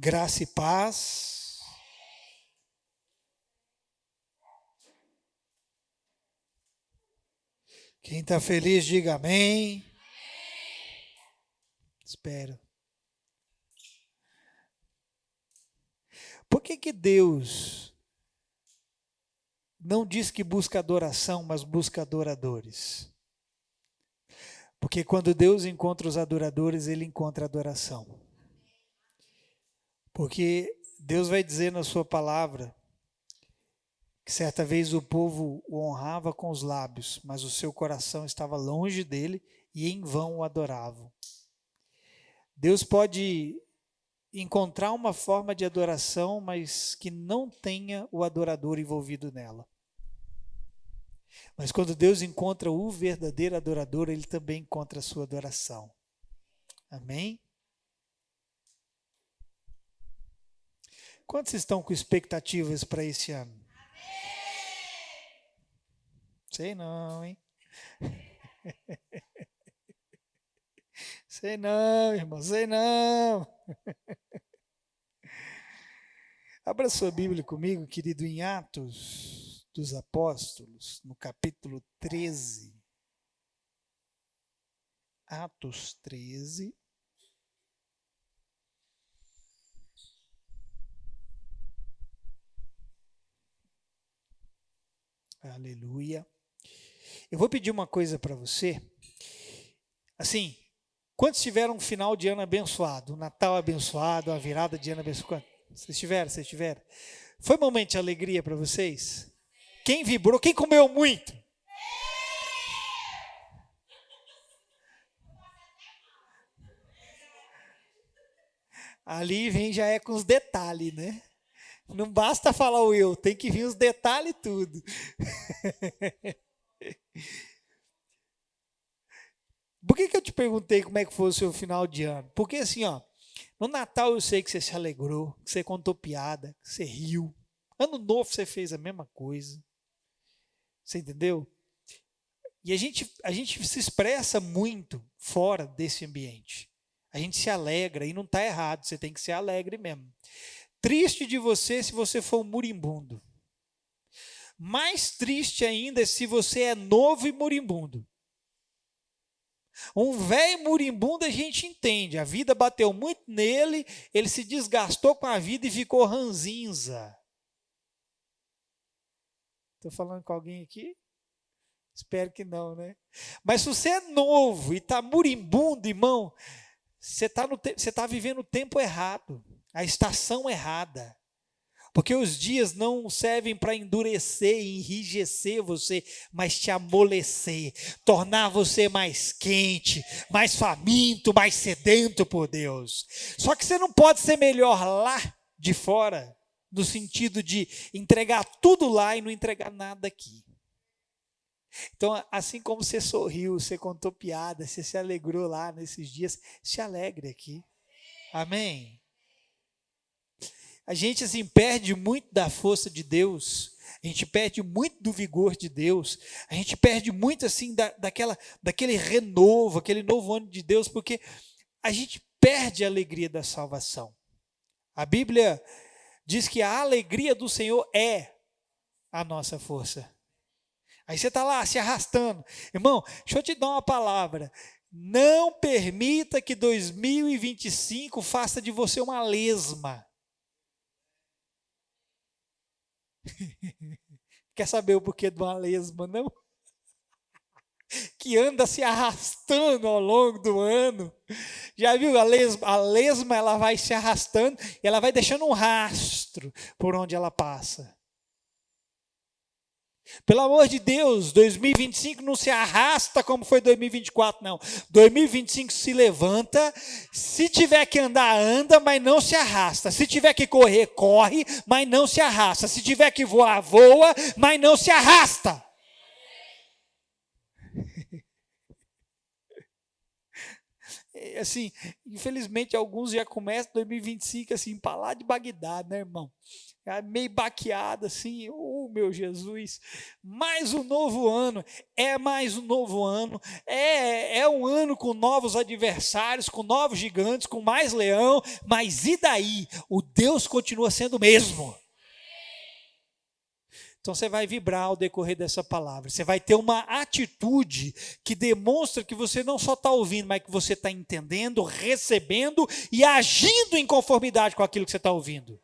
Graça e paz. Quem está feliz, diga amém. Espero. Por que Deus não diz que busca adoração, mas busca adoradores? Porque quando Deus encontra os adoradores, Ele encontra adoração. Porque Deus vai dizer na sua palavra que certa vez o povo o honrava com os lábios, mas o seu coração estava longe dele e em vão o adoravam. Deus pode encontrar uma forma de adoração, mas que não tenha o adorador envolvido nela. Mas quando Deus encontra o verdadeiro adorador, Ele também encontra a sua adoração. Amém? Quantos estão com expectativas para esse ano? Sei não, hein? Sei não, irmão, sei não. Abra sua Bíblia comigo, querido, em Atos dos Apóstolos, no capítulo 13. Atos 13. Aleluia. Eu vou pedir uma coisa para você. Assim, quantos tiveram um final de ano abençoado, um Natal abençoado, a virada de ano abençoada? Vocês tiveram? Foi um momento de alegria para vocês? Quem vibrou? Quem comeu muito? Ali vem já é com os detalhes, né? Não basta falar o eu, tem que vir os detalhes e tudo. Por que eu te perguntei como é que foi o seu final de ano? Porque assim, ó, no Natal eu sei que você se alegrou, que você contou piada, que você riu. Ano novo você fez a mesma coisa. Você entendeu? E a gente se expressa muito fora desse ambiente. A gente se alegra e não está errado, você tem que ser alegre mesmo. Triste de você se você for um moribundo. Mais triste ainda é se você é novo e moribundo. Um velho moribundo a gente entende, a vida bateu muito nele, ele se desgastou com a vida e ficou ranzinza. Estou falando com alguém aqui? Espero que não, né? Mas se você é novo e está moribundo, irmão, você está vivendo o tempo errado, a estação errada. Porque os dias não servem para endurecer e enrijecer você, mas te amolecer, tornar você mais quente, mais faminto, mais sedento por Deus. Só que você não pode ser melhor lá de fora, no sentido de entregar tudo lá e não entregar nada aqui. Então, assim como você sorriu, você contou piada, você se alegrou lá nesses dias, se alegre aqui. Amém? A gente assim perde muito da força de Deus, a gente perde muito do vigor de Deus, a gente perde muito assim daquele renovo, aquele novo ano de Deus, porque a gente perde a alegria da salvação. A Bíblia diz que a alegria do Senhor é a nossa força. Aí você está lá se arrastando. Irmão, deixa eu te dar uma palavra. Não permita que 2025 faça de você uma lesma. Quer saber o porquê de uma lesma, não? Que anda se arrastando ao longo do ano. Já viu a lesma? A lesma ela vai se arrastando e ela vai deixando um rastro por onde ela passa. Pelo amor de Deus, 2025 não se arrasta como foi 2024, não. 2025 se levanta, se tiver que andar, anda, mas não se arrasta. Se tiver que correr, corre, mas não se arrasta. Se tiver que voar, voa, mas não se arrasta. assim, infelizmente alguns já começam 2025 assim, para lá de Bagdá, né, irmão? Meio baqueado assim, meu Jesus, mais um novo ano, mais um novo ano, é um ano com novos adversários, com novos gigantes, com mais leão, mas e daí? O Deus continua sendo o mesmo. Então você vai vibrar ao decorrer dessa palavra, você vai ter uma atitude que demonstra que você não só está ouvindo, mas que você está entendendo, recebendo e agindo em conformidade com aquilo que você está ouvindo.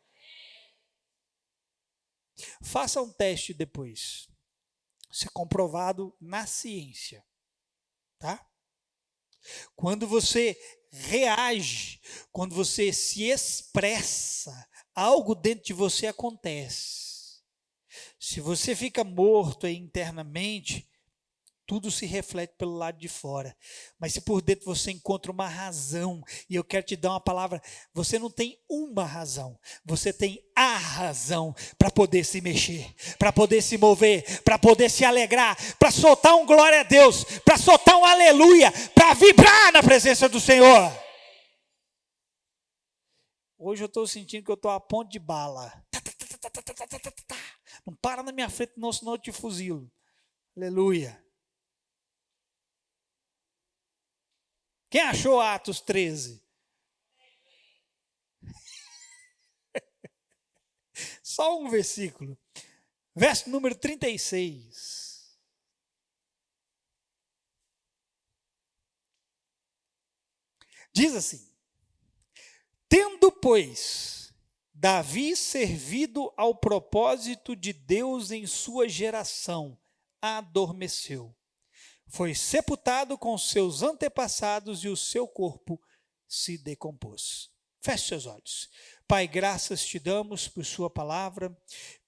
Faça um teste depois. Isso é comprovado na ciência, tá? Quando você reage, quando você se expressa, algo dentro de você acontece. Se você fica morto aí internamente, tudo se reflete pelo lado de fora. Mas se por dentro você encontra uma razão, e eu quero te dar uma palavra, você não tem uma razão, você tem a razão para poder se mexer, para poder se mover, para poder se alegrar, para soltar um glória a Deus, para soltar um aleluia, para vibrar na presença do Senhor. Hoje eu estou sentindo que eu estou a ponto de bala. Não para na minha frente, não, senão eu te fuzilo. Aleluia. Quem achou Atos 13? Só um versículo. Verso número 36. Diz assim: tendo, pois, Davi servido ao propósito de Deus em sua geração, adormeceu. Foi sepultado com seus antepassados e o seu corpo se decompôs. Feche seus olhos. Pai, graças te damos por sua palavra.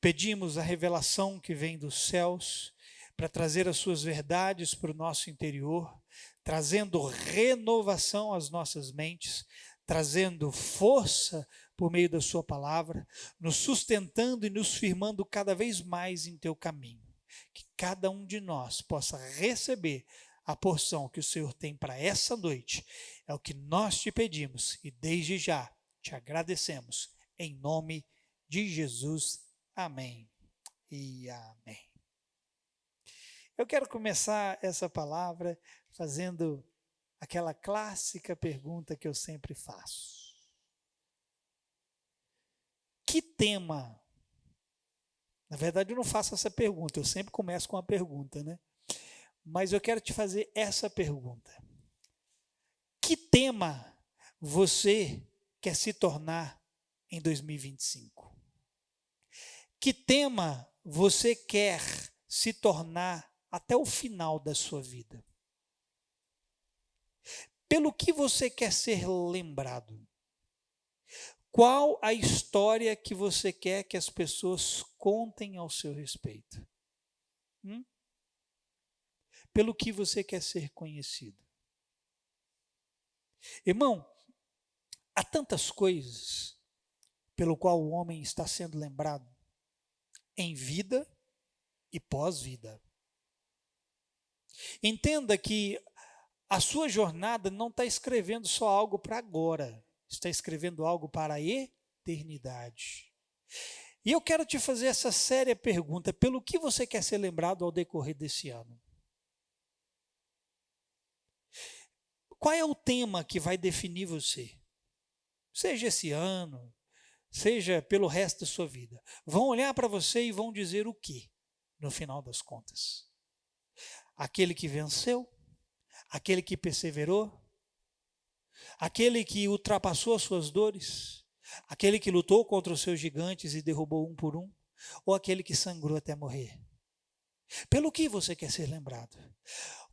Pedimos a revelação que vem dos céus para trazer as suas verdades para o nosso interior, trazendo renovação às nossas mentes, trazendo força por meio da sua palavra, nos sustentando e nos firmando cada vez mais em teu caminho. Que cada um de nós possa receber a porção que o Senhor tem para essa noite. É o que nós te pedimos e desde já te agradecemos. Em nome de Jesus. Amém e amém. Eu quero começar essa palavra fazendo aquela clássica pergunta que eu sempre faço. Que tema? Na verdade, eu não faço essa pergunta, eu sempre começo com uma pergunta, né? Mas eu quero te fazer essa pergunta. Que tema você quer se tornar em 2025? Que tema você quer se tornar até o final da sua vida? Pelo que você quer ser lembrado? Qual a história que você quer que as pessoas contem ao seu respeito? Pelo que você quer ser conhecido? Irmão, há tantas coisas pelo qual o homem está sendo lembrado em vida e pós-vida. Entenda que a sua jornada não está escrevendo só algo para agora, está escrevendo algo para a eternidade. E eu quero te fazer essa séria pergunta: pelo que você quer ser lembrado ao decorrer desse ano? Qual é o tema que vai definir você? Seja esse ano, seja pelo resto da sua vida. Vão olhar para você e vão dizer o quê, no final das contas? Aquele que venceu? Aquele que perseverou? Aquele que ultrapassou as suas dores? Aquele que lutou contra os seus gigantes e derrubou um por um? Ou aquele que sangrou até morrer? Pelo que você quer ser lembrado?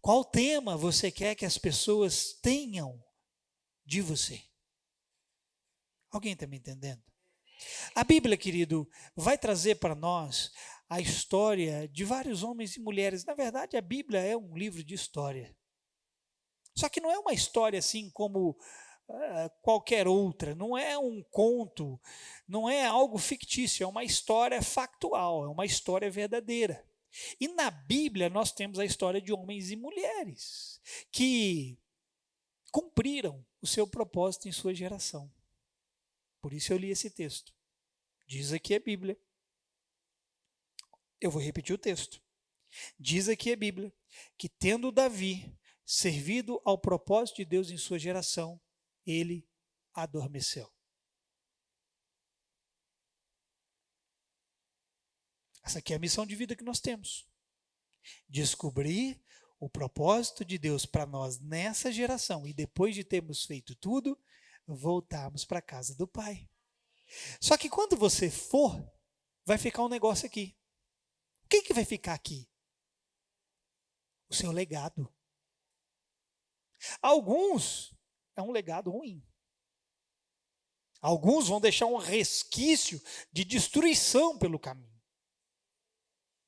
Qual tema você quer que as pessoas tenham de você? Alguém está me entendendo? A Bíblia, querido, vai trazer para nós a história de vários homens e mulheres. Na verdade, a Bíblia é um livro de história. Só que não é uma história assim como qualquer outra, não é um conto, não é algo fictício, é uma história factual, é uma história verdadeira. E na Bíblia nós temos a história de homens e mulheres que cumpriram o seu propósito em sua geração. Por isso eu li esse texto. Diz aqui a Bíblia. Eu vou repetir o texto. Diz aqui a Bíblia que, tendo Davi servido ao propósito de Deus em sua geração, ele adormeceu. Essa aqui é a missão de vida que nós temos. Descobrir o propósito de Deus para nós nessa geração e depois de termos feito tudo, voltarmos para a casa do Pai. Só que quando você for, vai ficar um negócio aqui. O que vai ficar aqui? O seu legado. Alguns é um legado ruim. Alguns vão deixar um resquício de destruição pelo caminho.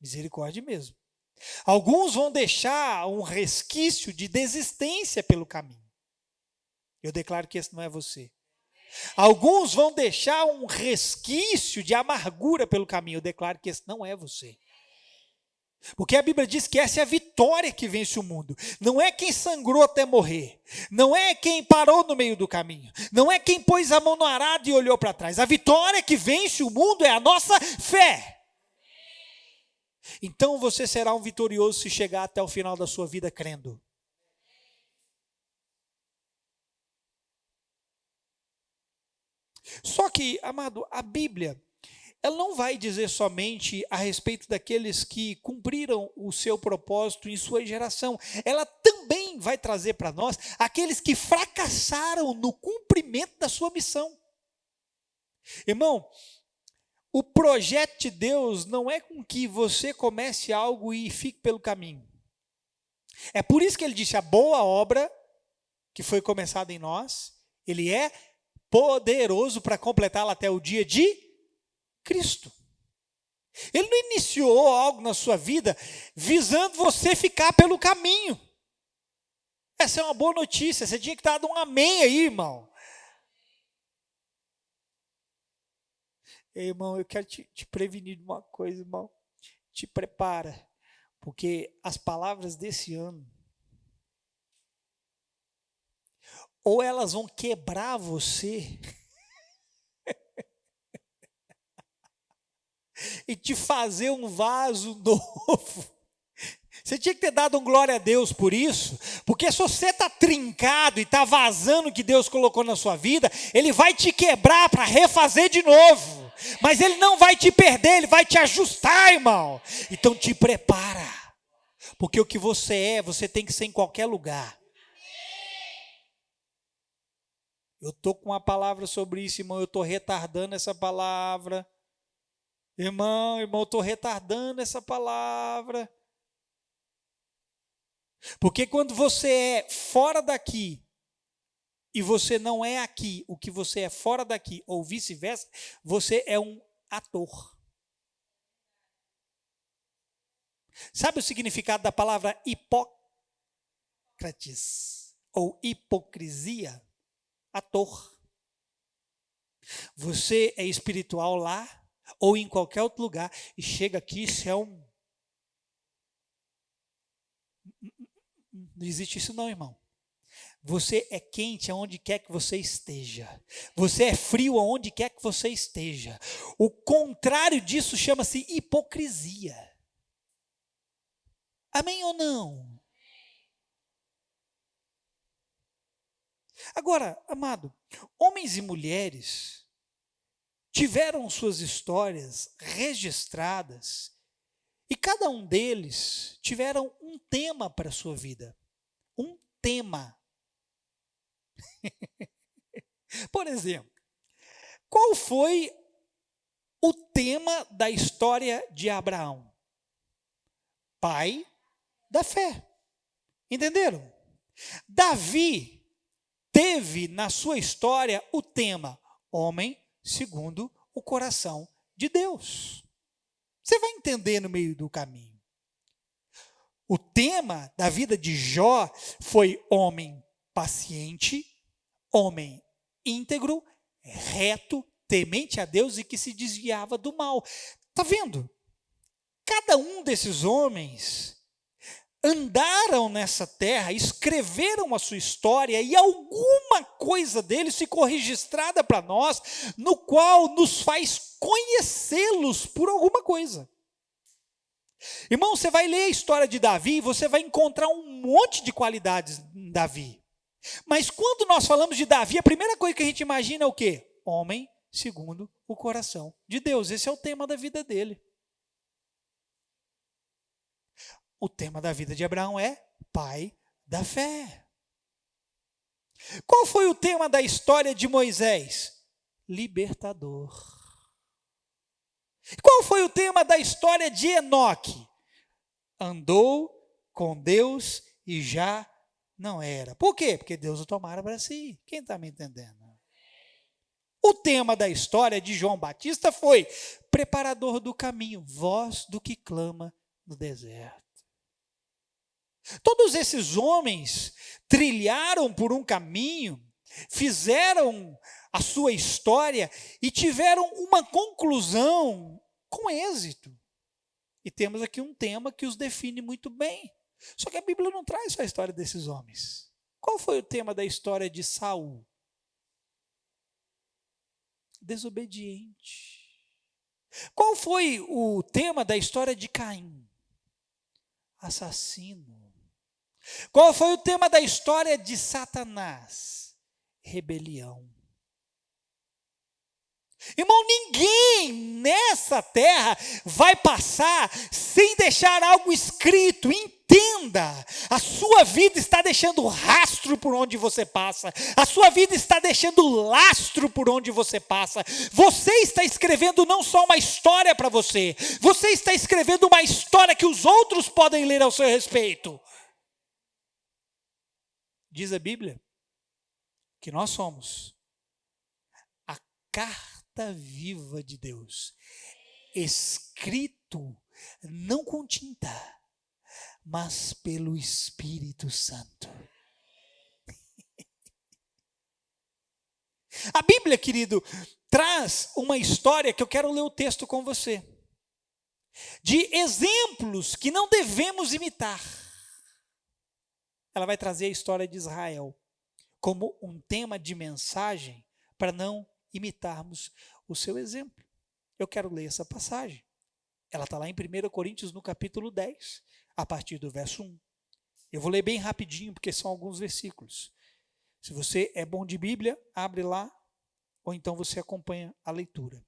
Misericórdia mesmo. Alguns vão deixar um resquício de desistência pelo caminho. Eu declaro que esse não é você. Alguns vão deixar um resquício de amargura pelo caminho. Eu declaro que esse não é você. Porque a Bíblia diz que essa é a vitória que vence o mundo. Não é quem sangrou até morrer. Não é quem parou no meio do caminho. Não é quem pôs a mão no arado e olhou para trás. A vitória que vence o mundo é a nossa fé. Então você será um vitorioso se chegar até o final da sua vida crendo. Só que, amado, a Bíblia, ela não vai dizer somente a respeito daqueles que cumpriram o seu propósito em sua geração. Ela também vai trazer para nós aqueles que fracassaram no cumprimento da sua missão. Irmão, o projeto de Deus não é com que você comece algo e fique pelo caminho. É por isso que ele disse, a boa obra que foi começada em nós, ele é poderoso para completá-la até o dia de Cristo. Ele não iniciou algo na sua vida visando você ficar pelo caminho. Essa é uma boa notícia, você tinha que estar dando um amém aí, irmão. Ei, irmão, eu quero te prevenir de uma coisa, irmão. Te prepara, porque as palavras desse ano, ou elas vão quebrar você e te fazer um vaso novo. Você tinha que ter dado um glória a Deus por isso, porque se você está trincado e está vazando o que Deus colocou na sua vida, Ele vai te quebrar para refazer de novo, mas Ele não vai te perder, Ele vai te ajustar, irmão. Então te prepara, porque o que você é, você tem que ser em qualquer lugar. Eu estou com uma palavra sobre isso, irmão, eu estou retardando essa palavra. Irmão, eu estou retardando essa palavra. Porque quando você é fora daqui e você não é aqui, o que você é fora daqui, ou vice-versa, você é um ator. Sabe o significado da palavra hipócrates ou hipocrisia? Ator. Você é espiritual lá ou em qualquer outro lugar e chega aqui, você é um... Não existe isso não, irmão. Você é quente aonde quer que você esteja. Você é frio aonde quer que você esteja. O contrário disso chama-se hipocrisia. Amém ou não? Agora, amado, homens e mulheres tiveram suas histórias registradas e cada um deles tiveram um tema para a sua vida. Um tema. Por exemplo, qual foi o tema da história de Abraão? Pai da fé. Entenderam? Davi teve na sua história o tema homem segundo o coração de Deus. Você vai entender no meio do caminho. O tema da vida de Jó foi homem paciente, homem íntegro, reto, temente a Deus e que se desviava do mal. Está vendo? Cada um desses homens andaram nessa terra, escreveram a sua história, e alguma coisa deles ficou registrada para nós, no qual nos faz conhecê-los por alguma coisa. Irmão, você vai ler a história de Davi, você vai encontrar um monte de qualidades em Davi. Mas quando nós falamos de Davi, a primeira coisa que a gente imagina é o quê? Homem segundo o coração de Deus. Esse é o tema da vida dele. O tema da vida de Abraão é pai da fé. Qual foi o tema da história de Moisés? Libertador. Qual foi o tema da história de Enoque? Andou com Deus e já não era. Por quê? Porque Deus o tomara para si. Quem está me entendendo? O tema da história de João Batista foi preparador do caminho, voz do que clama no deserto. Todos esses homens trilharam por um caminho, fizeram a sua história e tiveram uma conclusão com êxito. E temos aqui um tema que os define muito bem. Só que a Bíblia não traz só a história desses homens. Qual foi o tema da história de Saul? Desobediente. Qual foi o tema da história de Caim? Assassino. Qual foi o tema da história de Satanás? Rebelião. Irmão, ninguém nessa terra vai passar sem deixar algo escrito. Entenda, a sua vida está deixando rastro por onde você passa. A sua vida está deixando lastro por onde você passa. Você está escrevendo não só uma história para você, você está escrevendo uma história que os outros podem ler ao seu respeito. Diz a Bíblia que nós somos a carta viva de Deus, escrito não com tinta, mas pelo Espírito Santo. A Bíblia, querido, traz uma história que eu quero ler o texto com você, de exemplos que não devemos imitar. Ela vai trazer a história de Israel como um tema de mensagem para não imitarmos o seu exemplo. Eu quero ler essa passagem. Ela está lá em 1 Coríntios, no capítulo 10, a partir do verso 1. Eu vou ler bem rapidinho, porque são alguns versículos. Se você é bom de Bíblia, abre lá, ou então você acompanha a leitura.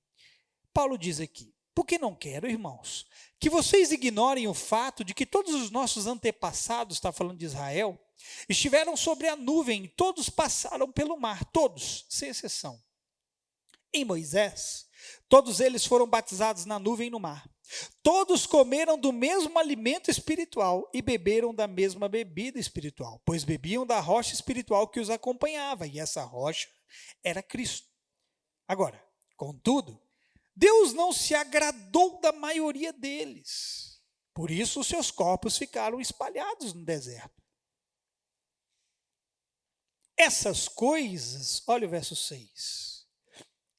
Paulo diz aqui: porque não quero, irmãos, que vocês ignorem o fato de que todos os nossos antepassados, está falando de Israel, estiveram sobre a nuvem, todos passaram pelo mar, todos, sem exceção. Em Moisés, todos eles foram batizados na nuvem e no mar. Todos comeram do mesmo alimento espiritual e beberam da mesma bebida espiritual, pois bebiam da rocha espiritual que os acompanhava, e essa rocha era Cristo. Agora, contudo, Deus não se agradou da maioria deles. Por isso, os seus corpos ficaram espalhados no deserto. Essas coisas, olha o verso 6.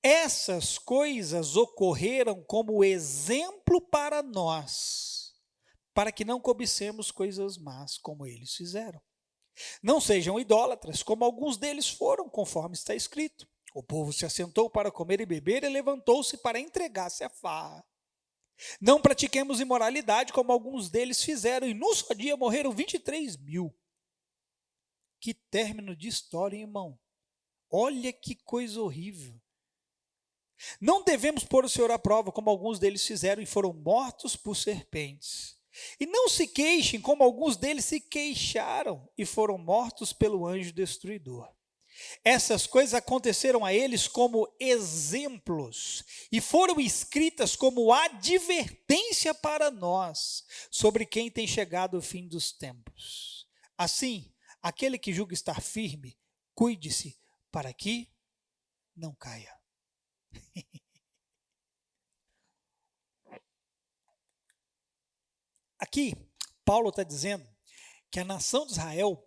Essas coisas ocorreram como exemplo para nós, para que não cobicemos coisas más como eles fizeram. Não sejam idólatras, como alguns deles foram, conforme está escrito. O povo se assentou para comer e beber e levantou-se para entregar-se à farra. Não pratiquemos imoralidade, como alguns deles fizeram, e num só dia morreram 23.000. Que término de história, irmão. Olha que coisa horrível. Não devemos pôr o Senhor à prova, como alguns deles fizeram, e foram mortos por serpentes. E não se queixem, como alguns deles se queixaram, e foram mortos pelo anjo destruidor. Essas coisas aconteceram a eles como exemplos e foram escritas como advertência para nós, sobre quem tem chegado o fim dos tempos. Assim, aquele que julga estar firme, cuide-se para que não caia. Aqui, Paulo está dizendo que a nação de Israel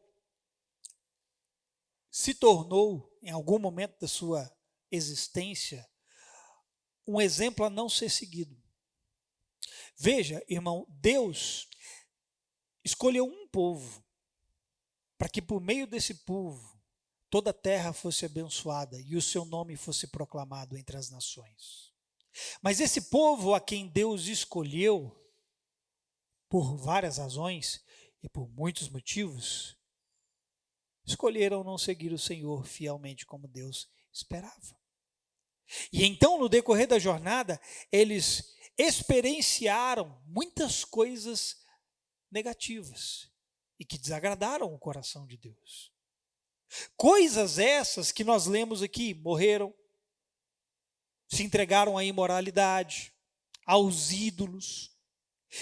se tornou, em algum momento da sua existência, um exemplo a não ser seguido. Veja, irmão, Deus escolheu um povo, para que por meio desse povo toda a terra fosse abençoada e o seu nome fosse proclamado entre as nações. Mas esse povo a quem Deus escolheu, por várias razões e por muitos motivos, escolheram não seguir o Senhor fielmente como Deus esperava. E então, no decorrer da jornada, eles experienciaram muitas coisas negativas e que desagradaram o coração de Deus. Coisas essas que nós lemos aqui: morreram, se entregaram à imoralidade, aos ídolos.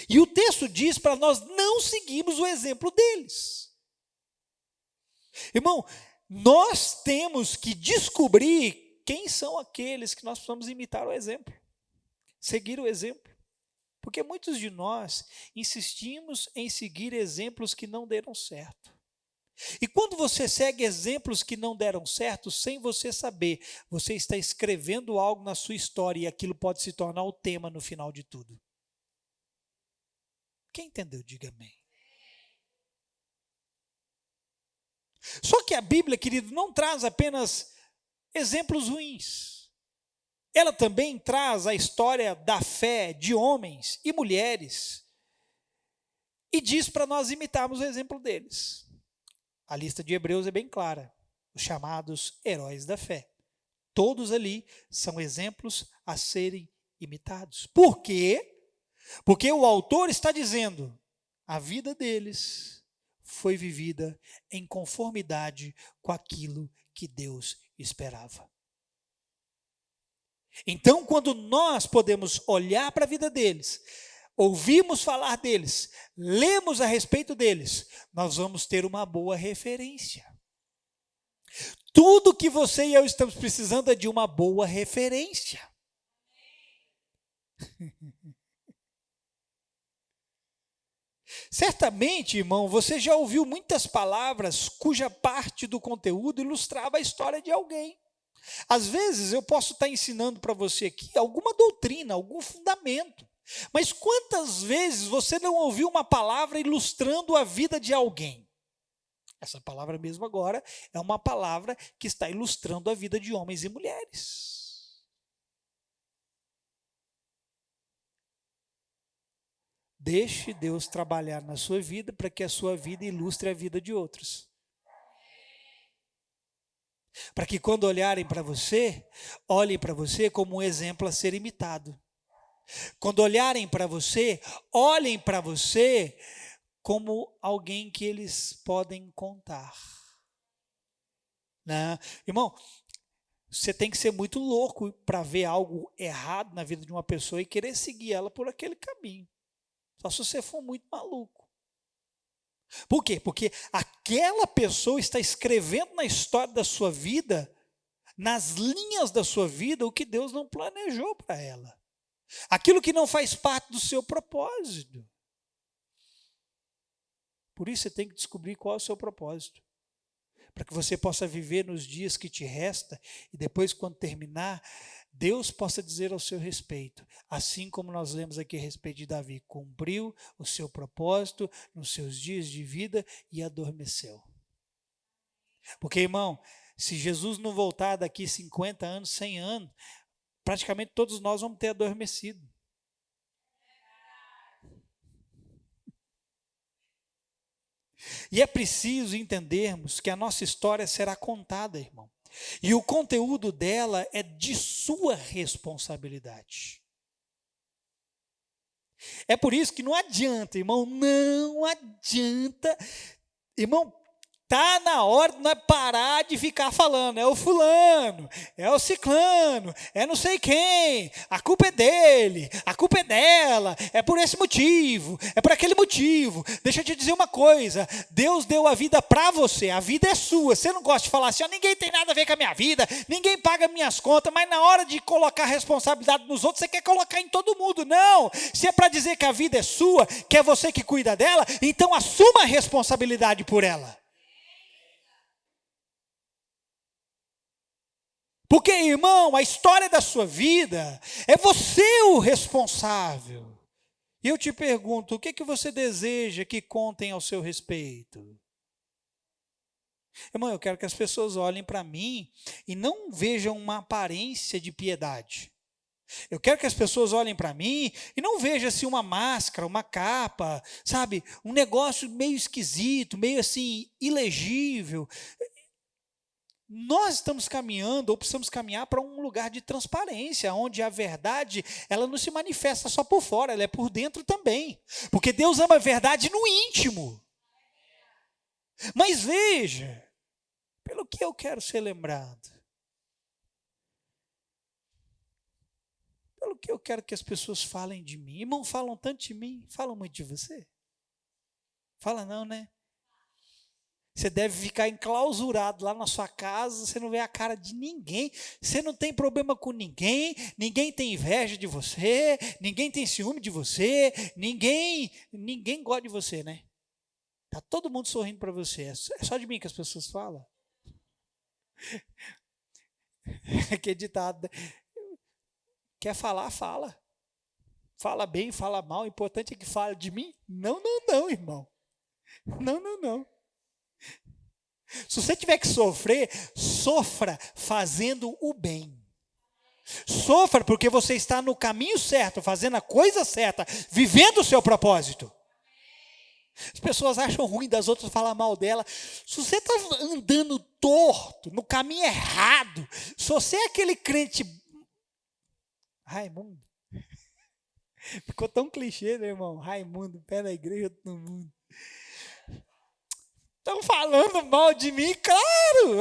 E o texto diz para nós não seguirmos o exemplo deles. Irmão, nós temos que descobrir quem são aqueles que nós precisamos imitar o exemplo, seguir o exemplo. Porque muitos de nós insistimos em seguir exemplos que não deram certo. E quando você segue exemplos que não deram certo, sem você saber, você está escrevendo algo na sua história e aquilo pode se tornar o tema no final de tudo. Quem entendeu, diga amém. Só que a Bíblia, querido, não traz apenas exemplos ruins. Ela também traz a história da fé de homens e mulheres e diz para nós imitarmos o exemplo deles. A lista de Hebreus é bem clara, os chamados heróis da fé. Todos ali são exemplos a serem imitados. Por quê? Porque o autor está dizendo, a vida deles foi vivida em conformidade com aquilo que Deus esperava. Então, quando nós podemos olhar para a vida deles, ouvimos falar deles, lemos a respeito deles, nós vamos ter uma boa referência. Tudo que você e eu estamos precisando é de uma boa referência. Certamente, irmão, você já ouviu muitas palavras cuja parte do conteúdo ilustrava a história de alguém. Às vezes eu posso estar ensinando para você aqui alguma doutrina, algum fundamento. Mas quantas vezes você não ouviu uma palavra ilustrando a vida de alguém? Essa palavra mesmo agora é uma palavra que está ilustrando a vida de homens e mulheres. Deixe Deus trabalhar na sua vida para que a sua vida ilustre a vida de outros. Para que quando olharem para você, olhem para você como um exemplo a ser imitado. Quando olharem para você, olhem para você como alguém que eles podem contar. Né? Irmão, você tem que ser muito louco para ver algo errado na vida de uma pessoa e querer seguir ela por aquele caminho. Só se você for muito maluco. Por quê? Porque aquela pessoa está escrevendo na história da sua vida, nas linhas da sua vida, o que Deus não planejou para ela. Aquilo que não faz parte do seu propósito. Por isso você tem que descobrir qual é o seu propósito. Para que você possa viver nos dias que te resta e depois, quando terminar, Deus possa dizer ao seu respeito, assim como nós lemos aqui a respeito de Davi, cumpriu o seu propósito nos seus dias de vida e adormeceu. Porque, irmão, se Jesus não voltar daqui 50 anos, 100 anos, praticamente todos nós vamos ter adormecido. E é preciso entendermos que a nossa história será contada, irmão. E o conteúdo dela é de sua responsabilidade. É por isso que não adianta, irmão, não adianta. Irmão, está na hora de nós parar de ficar falando, é o fulano, é o ciclano, é não sei quem, a culpa é dele, a culpa é dela, é por esse motivo, é por aquele motivo. Deixa eu te dizer uma coisa, Deus deu a vida para você, a vida é sua. Você não gosta de falar assim, ninguém tem nada a ver com a minha vida, ninguém paga minhas contas, mas na hora de colocar a responsabilidade nos outros, você quer colocar em todo mundo. Não, se é para dizer que a vida é sua, que é você que cuida dela, então assuma a responsabilidade por ela. Porque, irmão, a história da sua vida é você o responsável. E eu te pergunto, o que que você deseja que contem ao seu respeito? Irmão, eu quero que as pessoas olhem para mim e não vejam uma aparência de piedade. Eu quero que as pessoas olhem para mim e não vejam assim uma máscara, uma capa, sabe? Um negócio meio esquisito, meio assim, ilegível. Nós estamos caminhando, ou precisamos caminhar para um lugar de transparência, onde a verdade, ela não se manifesta só por fora, ela é por dentro também. Porque Deus ama a verdade no íntimo. Mas veja, pelo que eu quero ser lembrado, pelo que eu quero que as pessoas falem de mim. Irmão, falam tanto de mim, falam muito de você? Fala não, né? Você deve ficar enclausurado lá na sua casa, você não vê a cara de ninguém, você não tem problema com ninguém, ninguém tem inveja de você, ninguém tem ciúme de você, ninguém gosta de você, né? Tá todo mundo sorrindo para você, é só de mim que as pessoas falam. Que ditado, quer falar, fala. Fala bem, fala mal, o importante é que fale de mim? Não, não, não, irmão. Não, não, não. Se você tiver que sofrer, sofra fazendo o bem. Sofra porque você está no caminho certo, fazendo a coisa certa, vivendo o seu propósito. As pessoas acham ruim das outras falar mal dela. Se você está andando torto, no caminho errado, se você é aquele crente... Raimundo. Ficou tão clichê, né, irmão? Raimundo, pé na igreja, todo mundo. Estão falando mal de mim? Claro!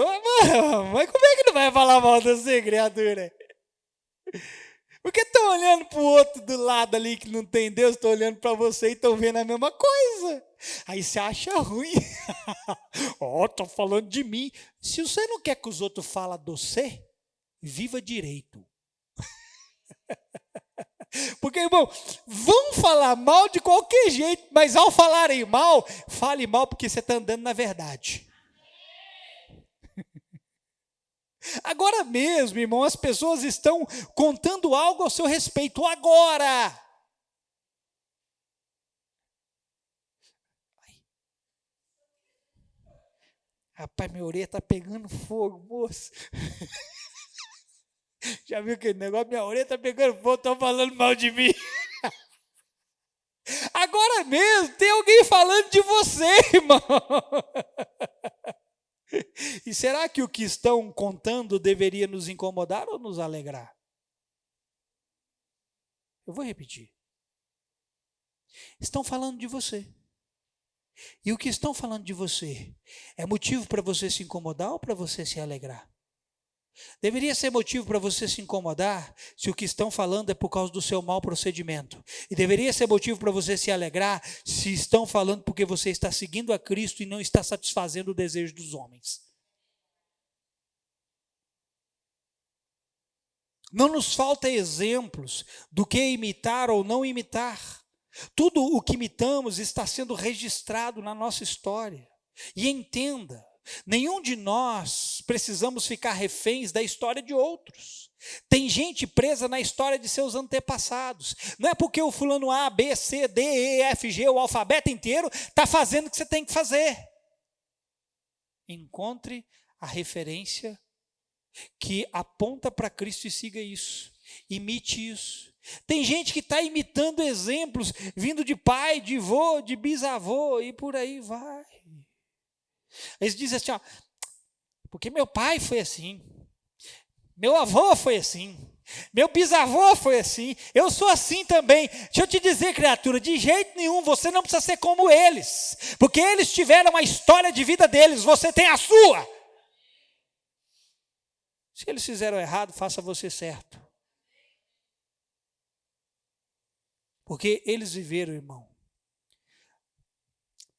Mas como é que não vai falar mal de você, criatura? Porque estão olhando para o outro do lado ali que não tem Deus, estão olhando para você e estão vendo a mesma coisa. Aí você acha ruim. Estão falando de mim. Se você não quer que os outros falem de você, viva direito. Porque, irmão, vão falar mal de qualquer jeito, mas ao falarem mal, fale mal porque você está andando na verdade. Agora mesmo, irmão, as pessoas estão contando algo ao seu respeito agora. Rapaz, minha orelha está pegando fogo, moço. Já viu aquele negócio? Minha orelha está pegando fogo, estão falando mal de mim. Agora mesmo, tem alguém falando de você, irmão. E será que o que estão contando deveria nos incomodar ou nos alegrar? Eu vou repetir. Estão falando de você. E o que estão falando de você é motivo para você se incomodar ou para você se alegrar? Deveria ser motivo para você se incomodar se o que estão falando é por causa do seu mau procedimento. E deveria ser motivo para você se alegrar se estão falando porque você está seguindo a Cristo e não está satisfazendo o desejo dos homens. Não nos falta exemplos do que imitar ou não imitar. Tudo o que imitamos está sendo registrado na nossa história. E entenda, nenhum de nós precisamos ficar reféns da história de outros. Tem gente presa na história de seus antepassados. Não é porque o fulano A, B, C, D, E, F, G, o alfabeto inteiro, está fazendo o que você tem que fazer. Encontre a referência que aponta para Cristo e siga isso. Imite isso. Tem gente que está imitando exemplos vindo de pai, de avô, de bisavô e por aí vai. Eles dizem assim, porque meu pai foi assim, meu avô foi assim, meu bisavô foi assim, eu sou assim também. Deixa eu te dizer, criatura, de jeito nenhum, você não precisa ser como eles, porque eles tiveram a história de vida deles, você tem a sua. Se eles fizeram errado, faça você certo. Porque eles viveram, irmão,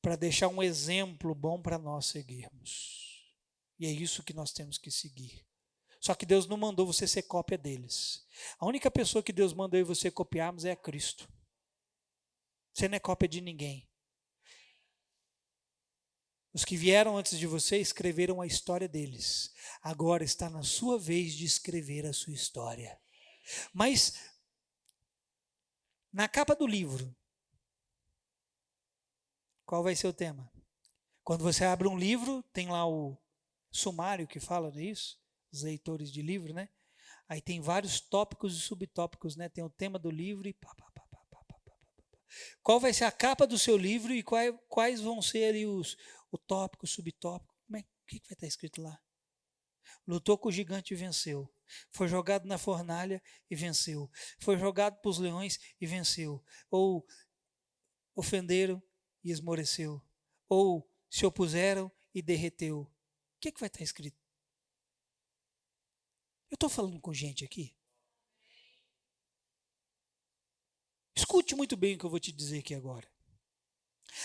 para deixar um exemplo bom para nós seguirmos. E é isso que nós temos que seguir. Só que Deus não mandou você ser cópia deles. A única pessoa que Deus mandou eu e você copiarmos é a Cristo. Você não é cópia de ninguém. Os que vieram antes de você escreveram a história deles. Agora está na sua vez de escrever a sua história. Mas na capa do livro, Qual vai ser o tema? Quando você abre um livro, tem lá o sumário que fala disso, os leitores de livro, né? Aí tem vários tópicos e subtópicos, né? Tem o tema do livro e pá, pá, pá, pá, pá, pá, pá, pá. Qual vai ser a capa do seu livro e quais vão ser ali o tópico, o subtópico? O que vai estar escrito lá? Lutou com o gigante e venceu. Foi jogado na fornalha e venceu. Foi jogado para os leões e venceu. Ou ofenderam e esmoreceu. Ou se opuseram e derreteu. O que vai estar escrito? Eu estou falando com gente aqui? Escute muito bem o que eu vou te dizer aqui agora.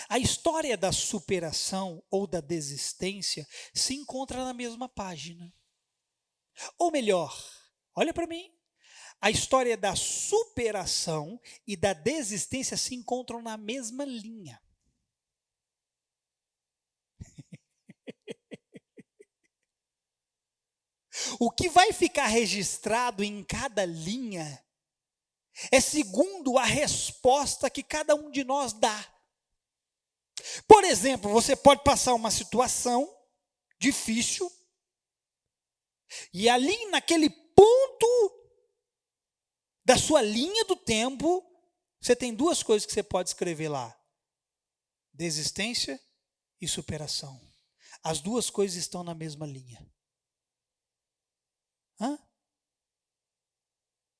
A história da superação ou da desistência se encontra na mesma página. Ou melhor, olha para mim. A história da superação e da desistência se encontram na mesma linha. O que vai ficar registrado em cada linha é segundo a resposta que cada um de nós dá. Por exemplo, você pode passar uma situação difícil e ali naquele ponto da sua linha do tempo, você tem duas coisas que você pode escrever lá: desistência e superação. As duas coisas estão na mesma linha. Hã?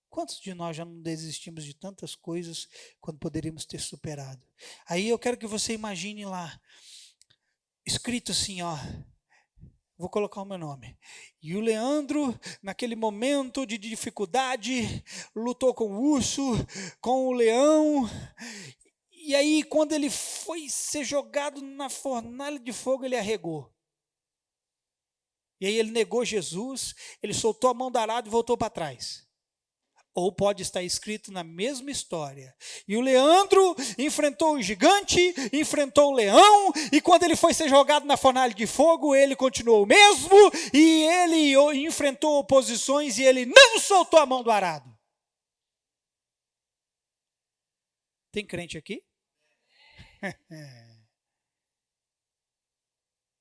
Quantos de nós já não desistimos de tantas coisas quando poderíamos ter superado? Aí eu quero que você imagine lá, escrito assim, ó, vou colocar o meu nome. E o Leandro, naquele momento de dificuldade, lutou com o urso, com o leão. E aí, quando ele foi ser jogado na fornalha de fogo, ele arregou. E aí ele negou Jesus, ele soltou a mão do arado e voltou para trás. Ou pode estar escrito na mesma história. E o Leandro enfrentou o gigante, enfrentou o leão, e quando ele foi ser jogado na fornalha de fogo, ele continuou o mesmo, e ele enfrentou oposições, e ele não soltou a mão do arado. Tem crente aqui?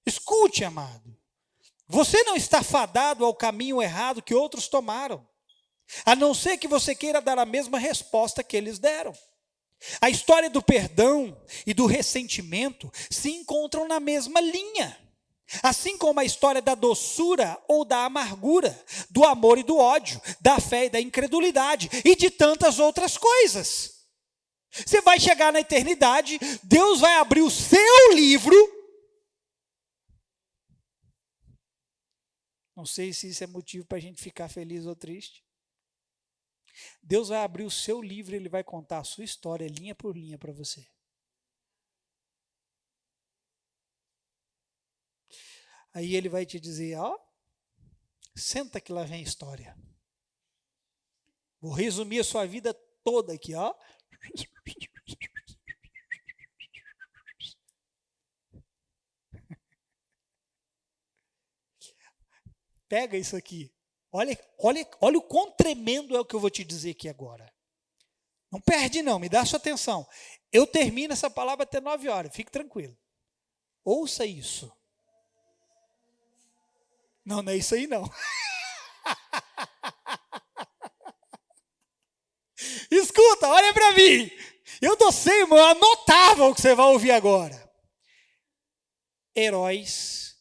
Escute, amado. Você não está fadado ao caminho errado que outros tomaram, a não ser que você queira dar a mesma resposta que eles deram. A história do perdão e do ressentimento se encontram na mesma linha, assim como a história da doçura ou da amargura, do amor e do ódio, da fé e da incredulidade e de tantas outras coisas. Você vai chegar na eternidade, Deus vai abrir o seu livro. Não sei se isso é motivo para a gente ficar feliz ou triste. Deus vai abrir o seu livro e Ele vai contar a sua história, linha por linha, para você. Aí Ele vai te dizer, ó, senta que lá vem a história. Vou resumir a sua vida toda aqui, ó. Pega isso aqui. Olha o quão tremendo é o que eu vou te dizer aqui agora. Não perde não, me dá sua atenção. Eu termino essa palavra até 9 horas, fique tranquilo. Ouça isso. Não é isso aí não. Escuta, olha para mim. Eu tô sem, irmão, anotável o que você vai ouvir agora. Heróis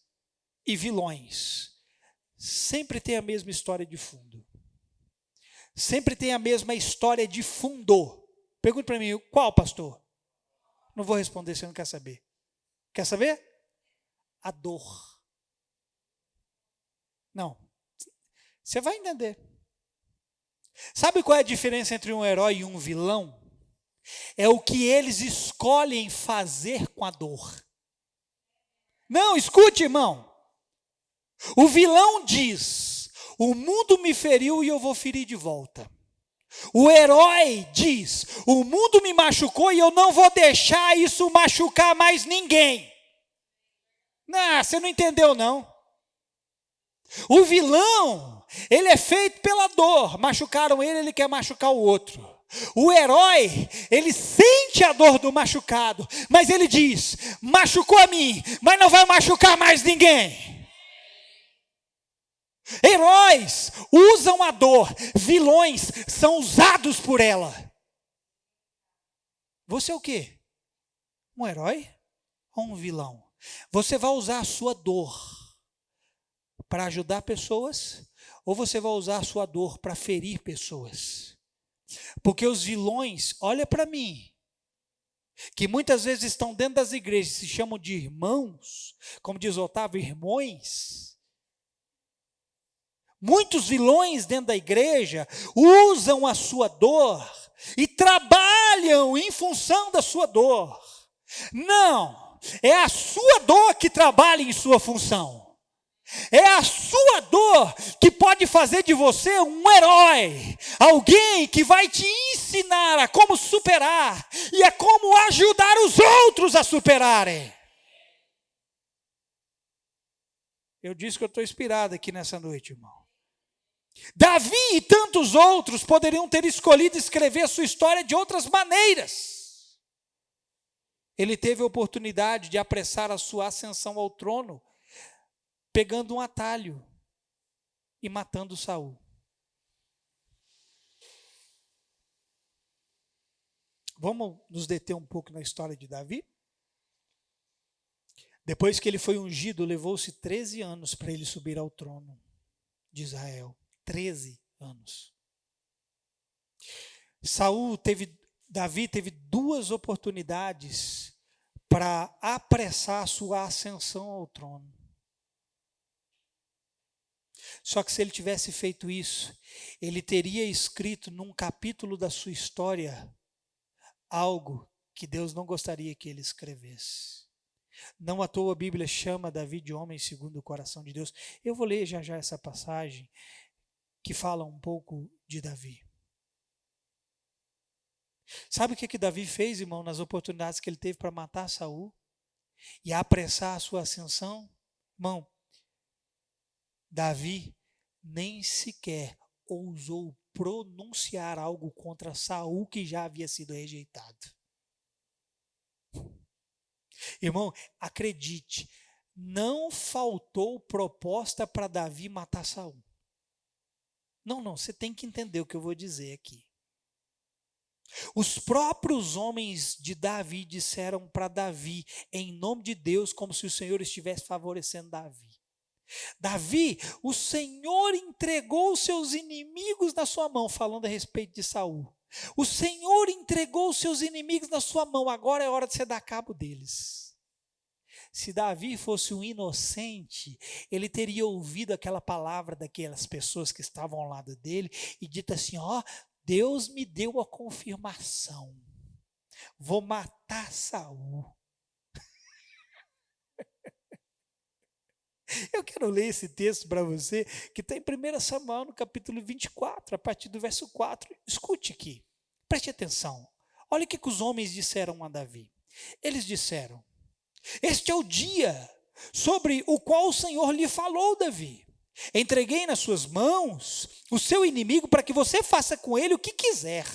e vilões sempre tem a mesma história de fundo. Sempre tem a mesma história de fundo. Pergunta para mim, qual, pastor? Não vou responder, você não quer saber. Quer saber? A dor. Não. Você vai entender. Sabe qual é a diferença entre um herói e um vilão? É o que eles escolhem fazer com a dor. Não, escute, irmão. O vilão diz, o mundo me feriu e eu vou ferir de volta. O herói diz, o mundo me machucou e eu não vou deixar isso machucar mais ninguém. Não, você não entendeu não. O vilão, ele é feito pela dor. Machucaram ele, ele quer machucar o outro. O herói, ele sente a dor do machucado, mas ele diz: machucou a mim, mas não vai machucar mais ninguém. Heróis usam a dor, vilões são usados por ela. Você é o quê? Um herói ou um vilão? Você vai usar a sua dor para ajudar pessoas, ou você vai usar a sua dor para ferir pessoas? Porque os vilões, olha para mim, que muitas vezes estão dentro das igrejas, se chamam de irmãos, como diz Otávio, irmãos. Muitos vilões dentro da igreja usam a sua dor e trabalham em função da sua dor. Não, é a sua dor que trabalha em sua função. É a sua dor que pode fazer de você um herói, alguém que vai te ensinar a como superar e a como ajudar os outros a superarem. Eu disse que eu estou inspirado aqui nessa noite, irmão. Davi e tantos outros poderiam ter escolhido escrever a sua história de outras maneiras. Ele teve a oportunidade de apressar a sua ascensão ao trono, pegando um atalho e matando Saul. Vamos nos deter um pouco na história de Davi? Depois que ele foi ungido, levou-se 13 anos para ele subir ao trono de Israel. 13 anos. Davi teve 2 oportunidades para apressar a sua ascensão ao trono. Só que se ele tivesse feito isso, ele teria escrito num capítulo da sua história algo que Deus não gostaria que ele escrevesse. Não à toa a Bíblia chama Davi de homem segundo o coração de Deus. Eu vou ler já essa passagem que fala um pouco de Davi. Sabe o que Davi fez, irmão, nas oportunidades que ele teve para matar Saul e apressar a sua ascensão? Irmão, Davi nem sequer ousou pronunciar algo contra Saul que já havia sido rejeitado. Irmão, acredite, não faltou proposta para Davi matar Saul. Não, você tem que entender o que eu vou dizer aqui. Os próprios homens de Davi disseram para Davi, em nome de Deus, como se o Senhor estivesse favorecendo Davi. Davi, o Senhor entregou os seus inimigos na sua mão, falando a respeito de Saul. O Senhor entregou os seus inimigos na sua mão, agora é hora de você dar cabo deles. Se Davi fosse um inocente, ele teria ouvido aquela palavra daquelas pessoas que estavam ao lado dele e dito assim: Deus me deu a confirmação, vou matar Saul. Eu quero ler esse texto para você, que está em 1 Samuel, no capítulo 24, a partir do verso 4. Escute aqui, preste atenção. Olha o que os homens disseram a Davi. Eles disseram: este é o dia sobre o qual o Senhor lhe falou, Davi. Entreguei nas suas mãos o seu inimigo para que você faça com ele o que quiser.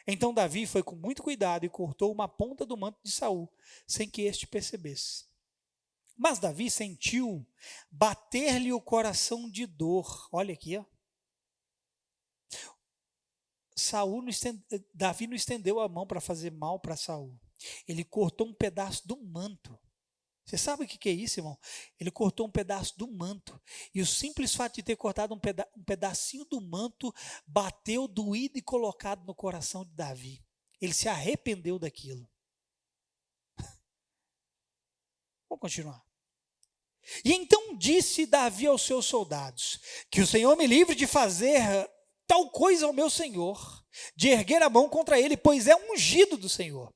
Então Davi foi com muito cuidado e cortou uma ponta do manto de Saul, sem que este percebesse. Mas Davi sentiu bater-lhe o coração de dor. Olha aqui, Davi não estendeu a mão para fazer mal para Saul. Ele cortou um pedaço do manto. Você sabe o que é isso, irmão? Ele cortou um pedaço do manto. E o simples fato de ter cortado um pedacinho do manto bateu doído e colocado no coração de Davi. Ele se arrependeu daquilo. Vamos continuar. E então disse Davi aos seus soldados: que o Senhor me livre de fazer tal coisa ao meu senhor, de erguer a mão contra ele, pois é ungido do Senhor.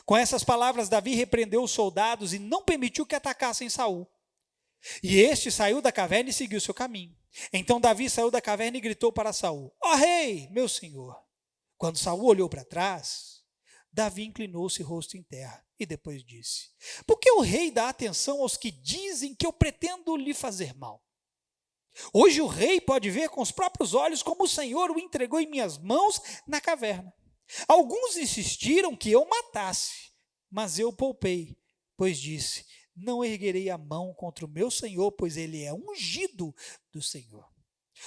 Com essas palavras, Davi repreendeu os soldados e não permitiu que atacassem Saul. E este saiu da caverna e seguiu seu caminho. Então Davi saiu da caverna e gritou para Saul: rei, meu senhor. Quando Saul olhou para trás, Davi inclinou-se rosto em terra e depois disse: por que o rei dá atenção aos que dizem que eu pretendo lhe fazer mal? Hoje o rei pode ver com os próprios olhos como o Senhor o entregou em minhas mãos na caverna. Alguns insistiram que eu matasse, mas eu poupei, pois disse: não erguerei a mão contra o meu Senhor, pois ele é ungido do Senhor.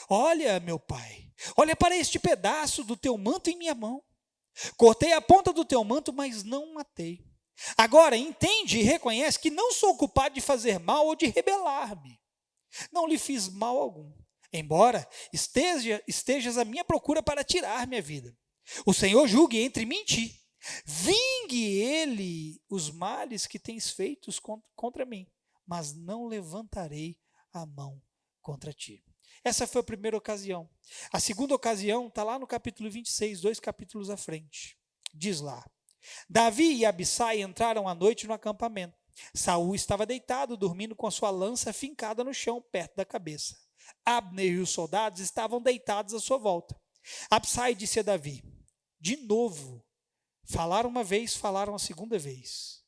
Olha, meu pai, olha para este pedaço do teu manto em minha mão. Cortei a ponta do teu manto, mas não matei. Agora entende e reconhece que não sou culpado de fazer mal ou de rebelar-me. Não lhe fiz mal algum, embora estejas à minha procura para tirar minha vida. O Senhor julgue entre mim e ti. Vingue ele os males que tens feitos contra mim, mas não levantarei a mão contra ti. Essa foi a primeira ocasião. A segunda ocasião está lá no capítulo 26, 2 capítulos à frente. Diz lá: Davi e Abissai entraram à noite no acampamento. Saul estava deitado, dormindo com a sua lança fincada no chão, perto da cabeça. Abner e os soldados estavam deitados à sua volta. Abissai disse a Davi: de novo, falaram uma vez, falaram a segunda vez.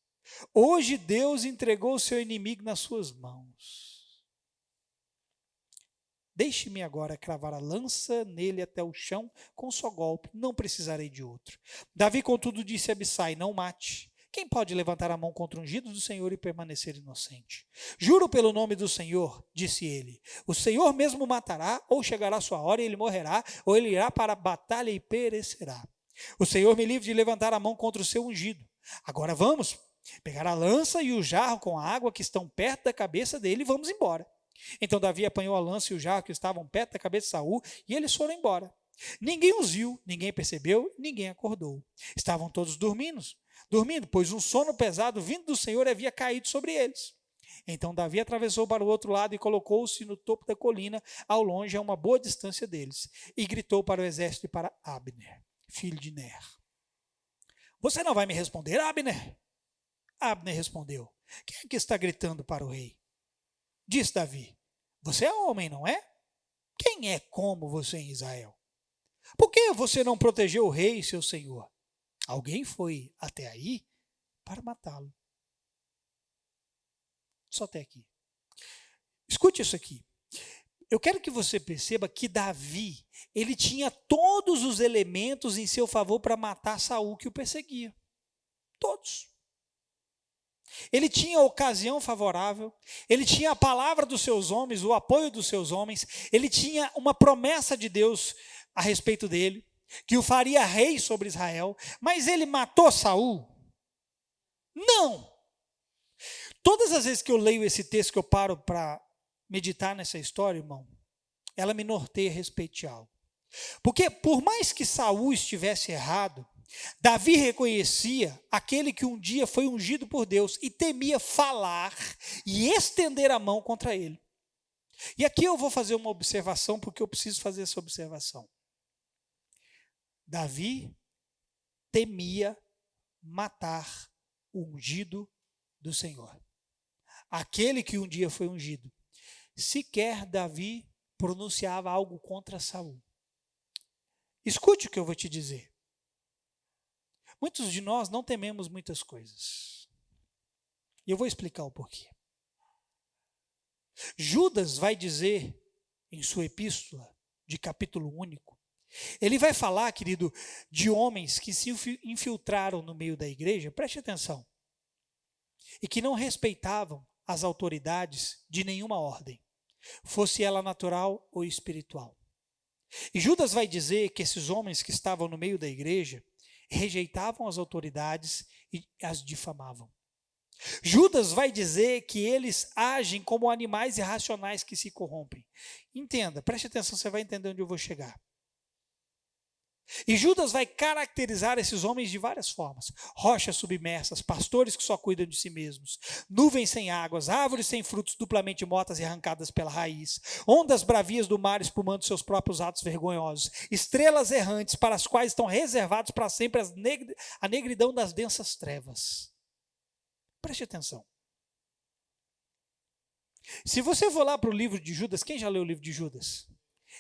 Hoje Deus entregou o seu inimigo nas suas mãos. Deixe-me agora cravar a lança nele até o chão com um só golpe, não precisarei de outro. Davi, contudo, disse a Abissai: não mate. Quem pode levantar a mão contra o ungido do Senhor e permanecer inocente? Juro pelo nome do Senhor, disse ele, o Senhor mesmo matará, ou chegará a sua hora e ele morrerá, ou ele irá para a batalha e perecerá. O Senhor me livre de levantar a mão contra o seu ungido. Agora vamos pegar a lança e o jarro com a água que estão perto da cabeça dele e vamos embora. Então Davi apanhou a lança e o jarro que estavam perto da cabeça de Saul e eles foram embora. Ninguém os viu, ninguém percebeu, ninguém acordou. Estavam todos dormindo, pois um sono pesado vindo do Senhor havia caído sobre eles. Então Davi atravessou para o outro lado e colocou-se no topo da colina, ao longe, a uma boa distância deles, e gritou para o exército e para Abner, filho de Ner: você não vai me responder, Abner? Abner respondeu: quem é que está gritando para o rei? Disse Davi: você é homem, não é? Quem é como você em Israel? Por que você não protegeu o rei, seu senhor? Alguém foi até aí para matá-lo. Só até aqui. Escute isso aqui. Eu quero que você perceba que Davi, ele tinha todos os elementos em seu favor para matar Saul que o perseguia. Todos. Ele tinha a ocasião favorável, ele tinha a palavra dos seus homens, o apoio dos seus homens, ele tinha uma promessa de Deus a respeito dele, que o faria rei sobre Israel, mas ele matou Saul? Não! Todas as vezes que eu leio esse texto, que eu paro para meditar nessa história, irmão, ela me norteia a respeito de algo. Porque por mais que Saul estivesse errado, Davi reconhecia aquele que um dia foi ungido por Deus e temia falar e estender a mão contra ele. E aqui eu vou fazer uma observação, porque eu preciso fazer essa observação. Davi temia matar o ungido do Senhor. Aquele que um dia foi ungido. Sequer Davi pronunciava algo contra Saul. Escute o que eu vou te dizer. Muitos de nós não tememos muitas coisas. E eu vou explicar o porquê. Judas vai dizer, em sua epístola, de capítulo único, ele vai falar, querido, de homens que se infiltraram no meio da igreja, preste atenção, e que não respeitavam as autoridades de nenhuma ordem, fosse ela natural ou espiritual. E Judas vai dizer que esses homens que estavam no meio da igreja rejeitavam as autoridades e as difamavam. Judas vai dizer que eles agem como animais irracionais que se corrompem. Entenda, preste atenção, você vai entender onde eu vou chegar. E Judas vai caracterizar esses homens de várias formas: rochas submersas, pastores que só cuidam de si mesmos, nuvens sem águas, árvores sem frutos duplamente mortas e arrancadas pela raiz, ondas bravias do mar espumando seus próprios atos vergonhosos, estrelas errantes para as quais estão reservados para sempre a negridão das densas trevas. Preste atenção. Se você for lá para o livro de Judas, quem já leu o livro de Judas?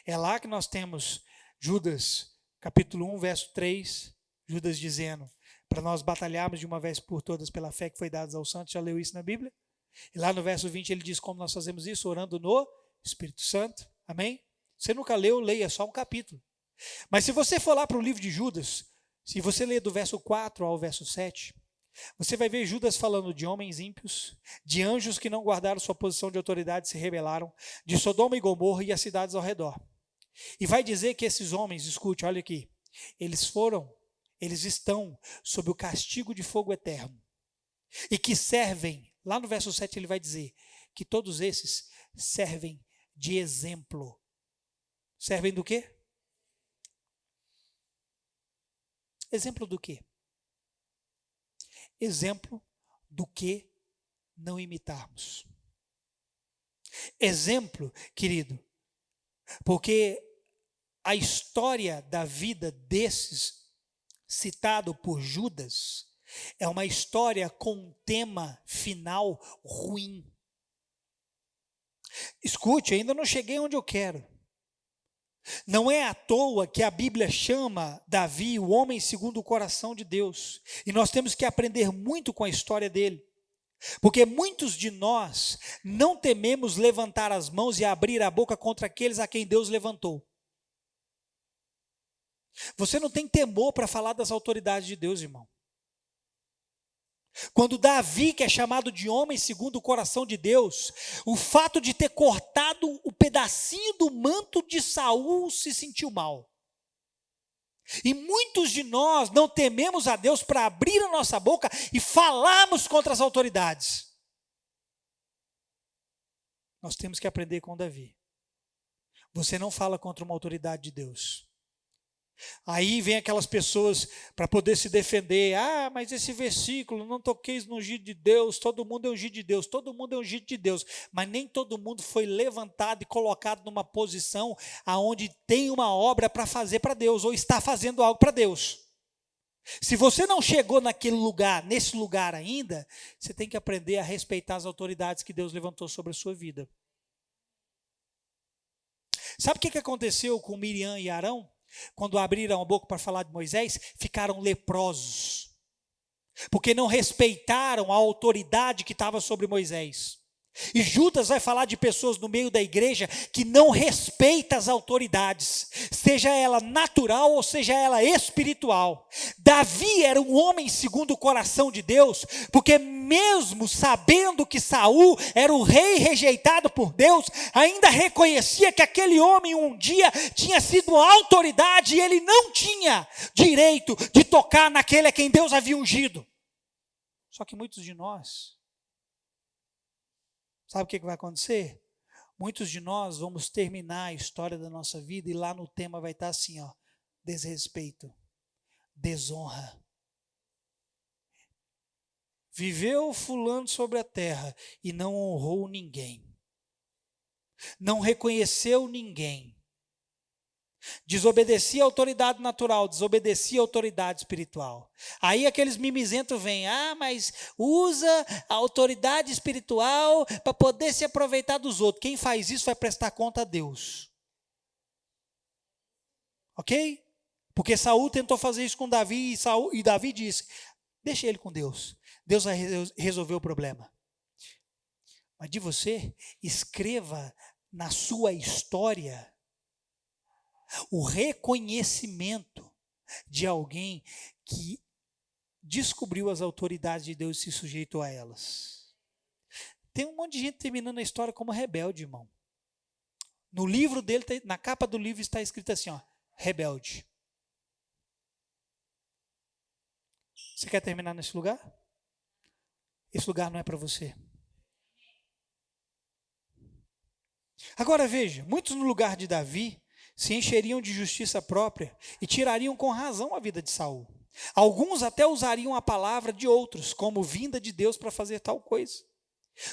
É lá que nós temos Judas, capítulo 1, verso 3, Judas dizendo, para nós batalharmos de uma vez por todas pela fé que foi dada aos santos. Já leu isso na Bíblia? E lá no verso 20 ele diz como nós fazemos isso, orando no Espírito Santo. Amém? Você nunca leu, leia só um capítulo. Mas se você for lá para o livro de Judas, se você ler do verso 4 ao verso 7, você vai ver Judas falando de homens ímpios, de anjos que não guardaram sua posição de autoridade e se rebelaram, de Sodoma e Gomorra e as cidades ao redor. E vai dizer que esses homens, escute, olha aqui, eles estão sob o castigo de fogo eterno. E que servem, lá no verso 7 ele vai dizer, que todos esses servem de exemplo. Servem do quê? Exemplo do quê? Exemplo do que não imitarmos. Exemplo, querido, porque a história da vida desses, citado por Judas, é uma história com um tema final ruim. Escute, ainda não cheguei onde eu quero. Não é à toa que a Bíblia chama Davi o homem segundo o coração de Deus. E nós temos que aprender muito com a história dele. Porque muitos de nós não tememos levantar as mãos e abrir a boca contra aqueles a quem Deus levantou. Você não tem temor para falar das autoridades de Deus, irmão. Quando Davi, que é chamado de homem segundo o coração de Deus, o fato de ter cortado o pedacinho do manto de Saul se sentiu mal. E muitos de nós não tememos a Deus para abrir a nossa boca e falarmos contra as autoridades. Nós temos que aprender com Davi. Você não fala contra uma autoridade de Deus. Aí vem aquelas pessoas para poder se defender. Ah, mas esse versículo, não toqueis no ungido de Deus, todo mundo é ungido de Deus, todo mundo é ungido de Deus. Mas nem todo mundo foi levantado e colocado numa posição aonde tem uma obra para fazer para Deus, ou está fazendo algo para Deus. Se você não chegou naquele lugar, nesse lugar ainda, você tem que aprender a respeitar as autoridades que Deus levantou sobre a sua vida. Sabe o que aconteceu com Miriam e Arão? Quando abriram a boca para falar de Moisés, ficaram leprosos, porque não respeitaram a autoridade que estava sobre Moisés. E Judas vai falar de pessoas no meio da igreja que não respeitam as autoridades, seja ela natural ou seja ela espiritual. Davi era um homem segundo o coração de Deus, porque mesmo sabendo que Saul era o rei rejeitado por Deus, ainda reconhecia que aquele homem um dia tinha sido autoridade e ele não tinha direito de tocar naquele a quem Deus havia ungido. Só que muitos de nós, sabe o que vai acontecer? Muitos de nós vamos terminar a história da nossa vida e lá no tema vai estar assim, ó, desrespeito, desonra. Viveu fulano sobre a terra e não honrou ninguém. Não reconheceu ninguém. Desobedecia a autoridade natural, desobedecia a autoridade espiritual. Aí aqueles mimizentos vêm, mas usa a autoridade espiritual para poder se aproveitar dos outros. Quem faz isso vai prestar conta a Deus. Ok? Porque Saul tentou fazer isso com Davi e Davi disse, deixa ele com Deus. Deus vai resolver o problema. Mas de você, escreva na sua história o reconhecimento de alguém que descobriu as autoridades de Deus e se sujeitou a elas. Tem um monte de gente terminando a história como rebelde, irmão. No livro dele, na capa do livro está escrito assim, ó, rebelde. Você quer terminar nesse lugar? Esse lugar não é para você. Agora veja, muitos no lugar de Davi se encheriam de justiça própria e tirariam com razão a vida de Saul. Alguns até usariam a palavra de outros como vinda de Deus para fazer tal coisa.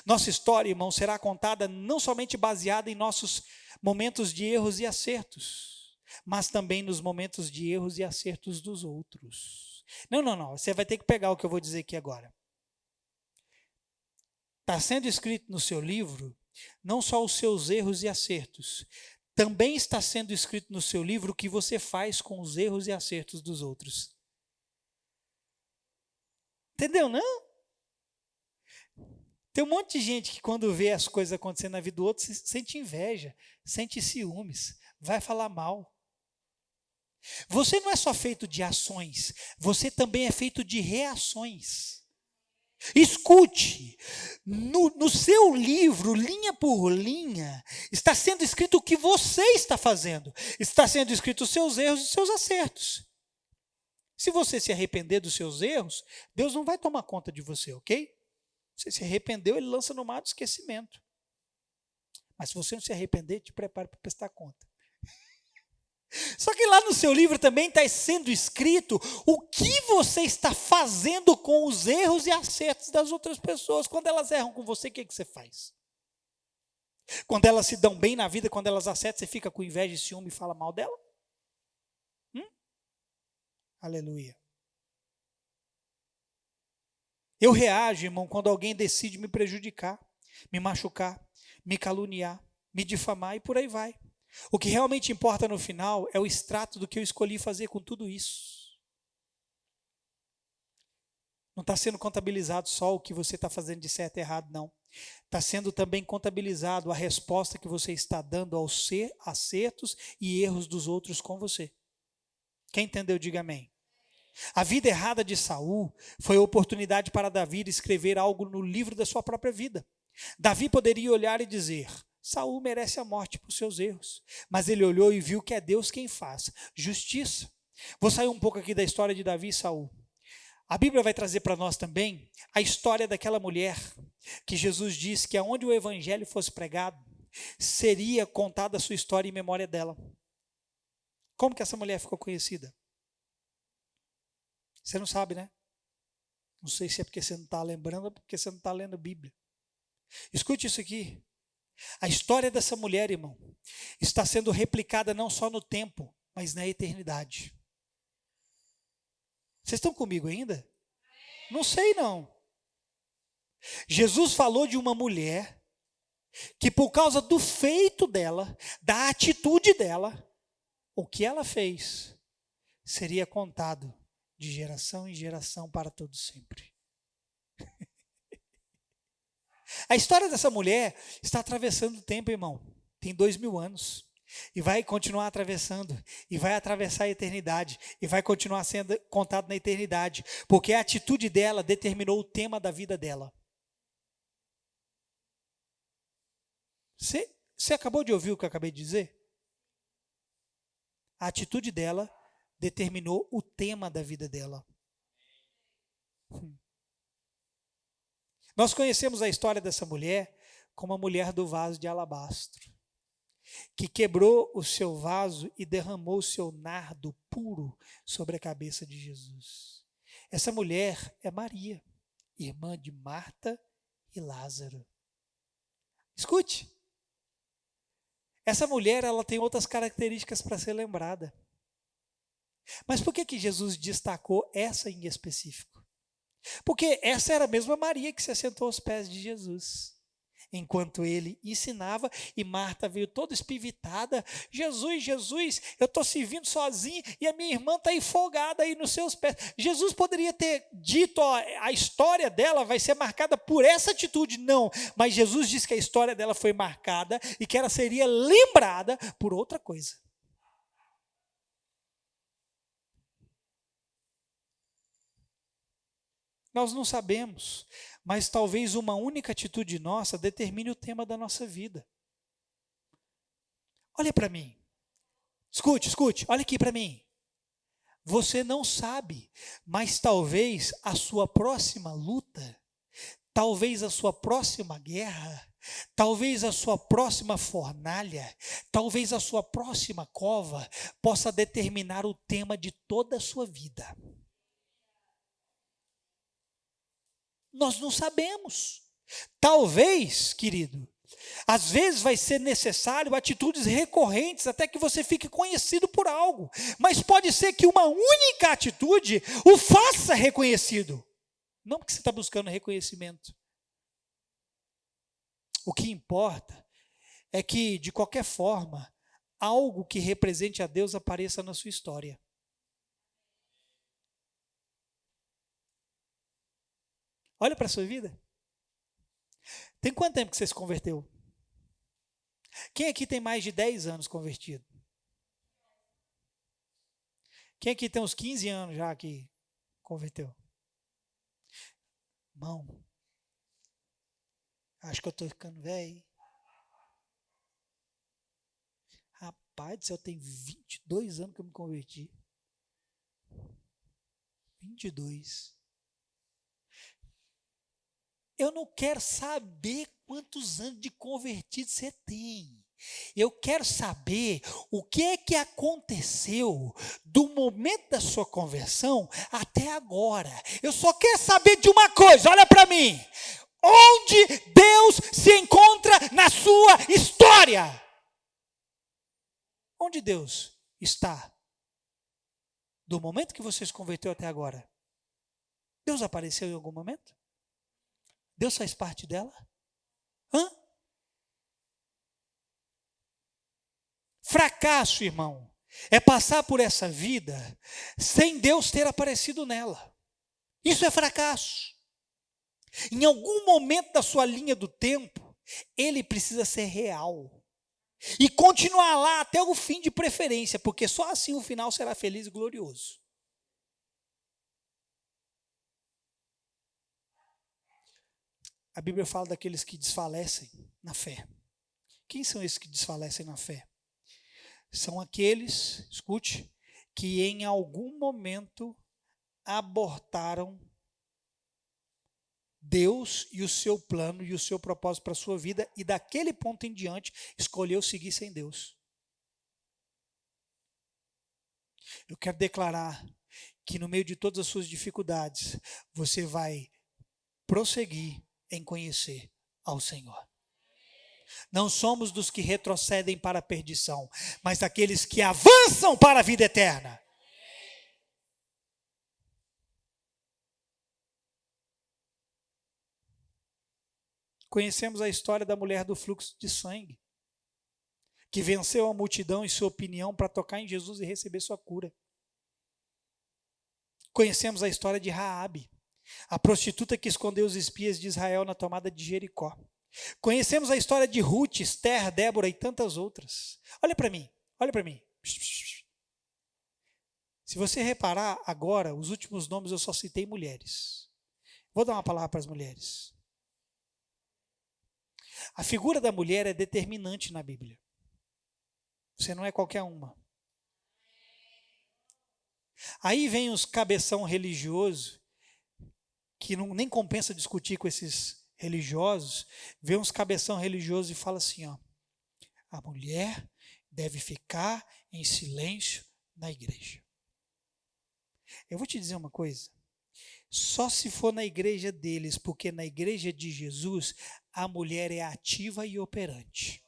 Nossa história, irmão, será contada não somente baseada em nossos momentos de erros e acertos, mas também nos momentos de erros e acertos dos outros. Não, você vai ter que pegar o que eu vou dizer aqui agora. Está sendo escrito no seu livro não só os seus erros e acertos, também está sendo escrito no seu livro o que você faz com os erros e acertos dos outros. Entendeu, não? Tem um monte de gente que quando vê as coisas acontecendo na vida do outro, sente inveja, sente ciúmes, vai falar mal. Você não é só feito de ações, você também é feito de reações. Escute, no seu livro, linha por linha, está sendo escrito o que você está fazendo. Está sendo escrito os seus erros e os seus acertos. Se você se arrepender dos seus erros, Deus não vai tomar conta de você, ok? Você se arrependeu, Ele lança no mar do esquecimento. Mas se você não se arrepender, te prepare para prestar conta. Só que lá no seu livro também está sendo escrito o que você está fazendo com os erros e acertos das outras pessoas. Quando elas erram com você, o que você faz? Quando elas se dão bem na vida, quando elas acertam, você fica com inveja e ciúme e fala mal dela? Aleluia. Eu reajo, irmão, quando alguém decide me prejudicar, me machucar, me caluniar, me difamar e por aí vai. O que realmente importa no final é o extrato do que eu escolhi fazer com tudo isso. Não está sendo contabilizado só o que você está fazendo de certo e errado, não. Está sendo também contabilizado a resposta que você está dando aos acertos e erros dos outros com você. Quem entendeu, diga amém. A vida errada de Saul foi a oportunidade para Davi escrever algo no livro da sua própria vida. Davi poderia olhar e dizer: Saul merece a morte por seus erros. Mas ele olhou e viu que é Deus quem faz justiça. Vou sair um pouco aqui da história de Davi e Saul. A Bíblia vai trazer para nós também a história daquela mulher que Jesus disse que aonde o evangelho fosse pregado, seria contada a sua história em memória dela. Como que essa mulher ficou conhecida? Você não sabe, né? Não sei se é porque você não está lembrando ou porque você não está lendo a Bíblia. Escute isso aqui. A história dessa mulher, irmão, está sendo replicada não só no tempo, mas na eternidade. Vocês estão comigo ainda? Não sei não. Jesus falou de uma mulher que por causa do feito dela, da atitude dela, o que ela fez seria contado de geração em geração para todo sempre. A história dessa mulher está atravessando o tempo, irmão. Tem 2000 anos. E vai continuar atravessando. E vai atravessar a eternidade. E vai continuar sendo contado na eternidade. Porque a atitude dela determinou o tema da vida dela. Você acabou de ouvir o que eu acabei de dizer? A atitude dela determinou o tema da vida dela. Nós conhecemos a história dessa mulher como a mulher do vaso de alabastro, que quebrou o seu vaso e derramou o seu nardo puro sobre a cabeça de Jesus. Essa mulher é Maria, irmã de Marta e Lázaro. Escute, essa mulher ela tem outras características para ser lembrada. Mas por que Jesus destacou essa em específico? Porque essa era a mesma Maria que se assentou aos pés de Jesus, enquanto ele ensinava, e Marta veio toda espivitada: Jesus, Jesus, eu estou servindo sozinho e a minha irmã está afogada aí nos seus pés. Jesus poderia ter dito: ó, a história dela vai ser marcada por essa atitude. Não, mas Jesus disse que a história dela foi marcada e que ela seria lembrada por outra coisa. Nós não sabemos, mas talvez uma única atitude nossa determine o tema da nossa vida. Olha para mim. Escute, olha aqui para mim. Você não sabe, mas talvez a sua próxima luta, talvez a sua próxima guerra, talvez a sua próxima fornalha, talvez a sua próxima cova possa determinar o tema de toda a sua vida. Nós não sabemos. Talvez, querido, às vezes vai ser necessário atitudes recorrentes até que você fique conhecido por algo. Mas pode ser que uma única atitude o faça reconhecido. Não porque você está buscando reconhecimento. O que importa é que, de qualquer forma, algo que represente a Deus apareça na sua história. Olha para a sua vida. Tem quanto tempo que você se converteu? Quem aqui tem mais de 10 anos convertido? Quem aqui tem uns 15 anos já que converteu? Irmão, acho que eu estou ficando velho. Rapaz, eu tenho 22 anos que eu me converti. 22. Eu não quero saber quantos anos de convertido você tem. Eu quero saber o que é que aconteceu do momento da sua conversão até agora. Eu só quero saber de uma coisa, olha para mim. Onde Deus se encontra na sua história? Onde Deus está? Do momento que você se converteu até agora. Deus apareceu em algum momento? Deus faz parte dela? Hã? Fracasso, irmão, é passar por essa vida sem Deus ter aparecido nela. Isso é fracasso. Em algum momento da sua linha do tempo, ele precisa ser real. E continuar lá até o fim de preferência, porque só assim o final será feliz e glorioso. A Bíblia fala daqueles que desfalecem na fé. Quem são esses que desfalecem na fé? São aqueles, escute, que em algum momento abortaram Deus e o seu plano e o seu propósito para a sua vida, e daquele ponto em diante escolheu seguir sem Deus. Eu quero declarar que no meio de todas as suas dificuldades, você vai prosseguir em conhecer ao Senhor. Não somos dos que retrocedem para a perdição, mas daqueles que avançam para a vida eterna. Conhecemos a história da mulher do fluxo de sangue, que venceu a multidão em sua opinião para tocar em Jesus e receber sua cura. Conhecemos a história de Raabe, a prostituta que escondeu os espias de Israel na tomada de Jericó. Conhecemos a história de Ruth, Esther, Débora e tantas outras. Olha para mim, olha para mim. Se você reparar agora, os últimos nomes eu só citei mulheres. Vou dar uma palavra para as mulheres. A figura da mulher é determinante na Bíblia. Você não é qualquer uma. Aí vem os cabeção religioso, que nem compensa discutir com esses religiosos, vê uns cabeção religiosos e fala assim, ó, a mulher deve ficar em silêncio na igreja. Eu vou te dizer uma coisa, só se for na igreja deles, porque na igreja de Jesus, a mulher é ativa e operante.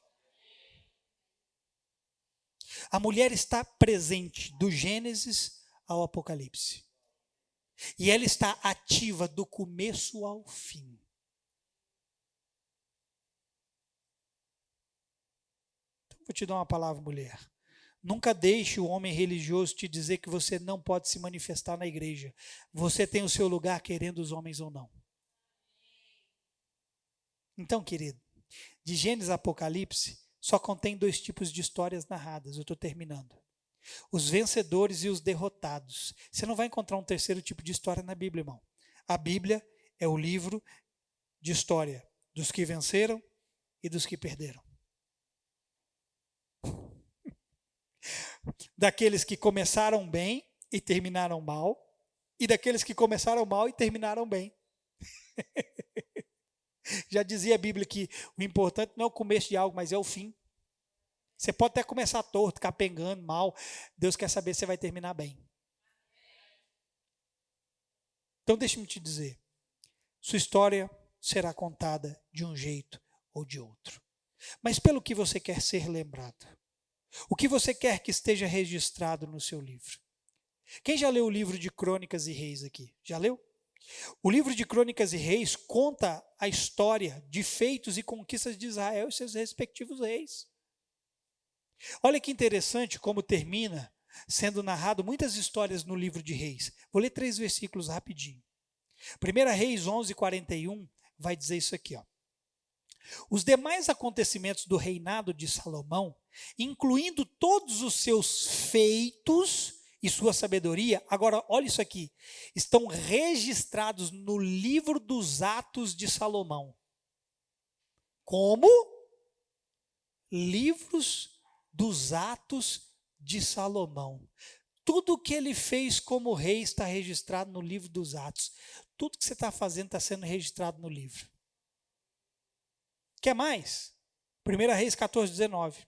A mulher está presente do Gênesis ao Apocalipse. E ela está ativa do começo ao fim. Então, vou te dar uma palavra, mulher. Nunca deixe o homem religioso te dizer que você não pode se manifestar na igreja. Você tem o seu lugar, querendo os homens ou não. Então, querido, de Gênesis a Apocalipse, só contém 2 tipos de histórias narradas. Eu estou terminando. Os vencedores e os derrotados. Você não vai encontrar um terceiro tipo de história na Bíblia, irmão. A Bíblia é o livro de história dos que venceram e dos que perderam. Daqueles que começaram bem e terminaram mal, e daqueles que começaram mal e terminaram bem. Já dizia a Bíblia que o importante não é o começo de algo, mas é o fim. Você pode até começar torto, capengando, mal. Deus quer saber se você vai terminar bem. Então deixe-me te dizer. Sua história será contada de um jeito ou de outro. Mas pelo que você quer ser lembrado? O que você quer que esteja registrado no seu livro? Quem já leu o livro de Crônicas e Reis aqui? Já leu? O livro de Crônicas e Reis conta a história de feitos e conquistas de Israel e seus respectivos reis. Olha que interessante como termina sendo narrado muitas histórias no livro de Reis. Vou ler 3 versículos rapidinho. 1 Reis 11:41 vai dizer isso aqui, ó. Os demais acontecimentos do reinado de Salomão, incluindo todos os seus feitos e sua sabedoria, agora olha isso aqui, estão registrados no livro dos Atos de Salomão. Como? Livros dos Atos de Salomão. Tudo que ele fez como rei está registrado no livro dos Atos. Tudo que você está fazendo está sendo registrado no livro. Quer mais? 1 Reis 14, 19.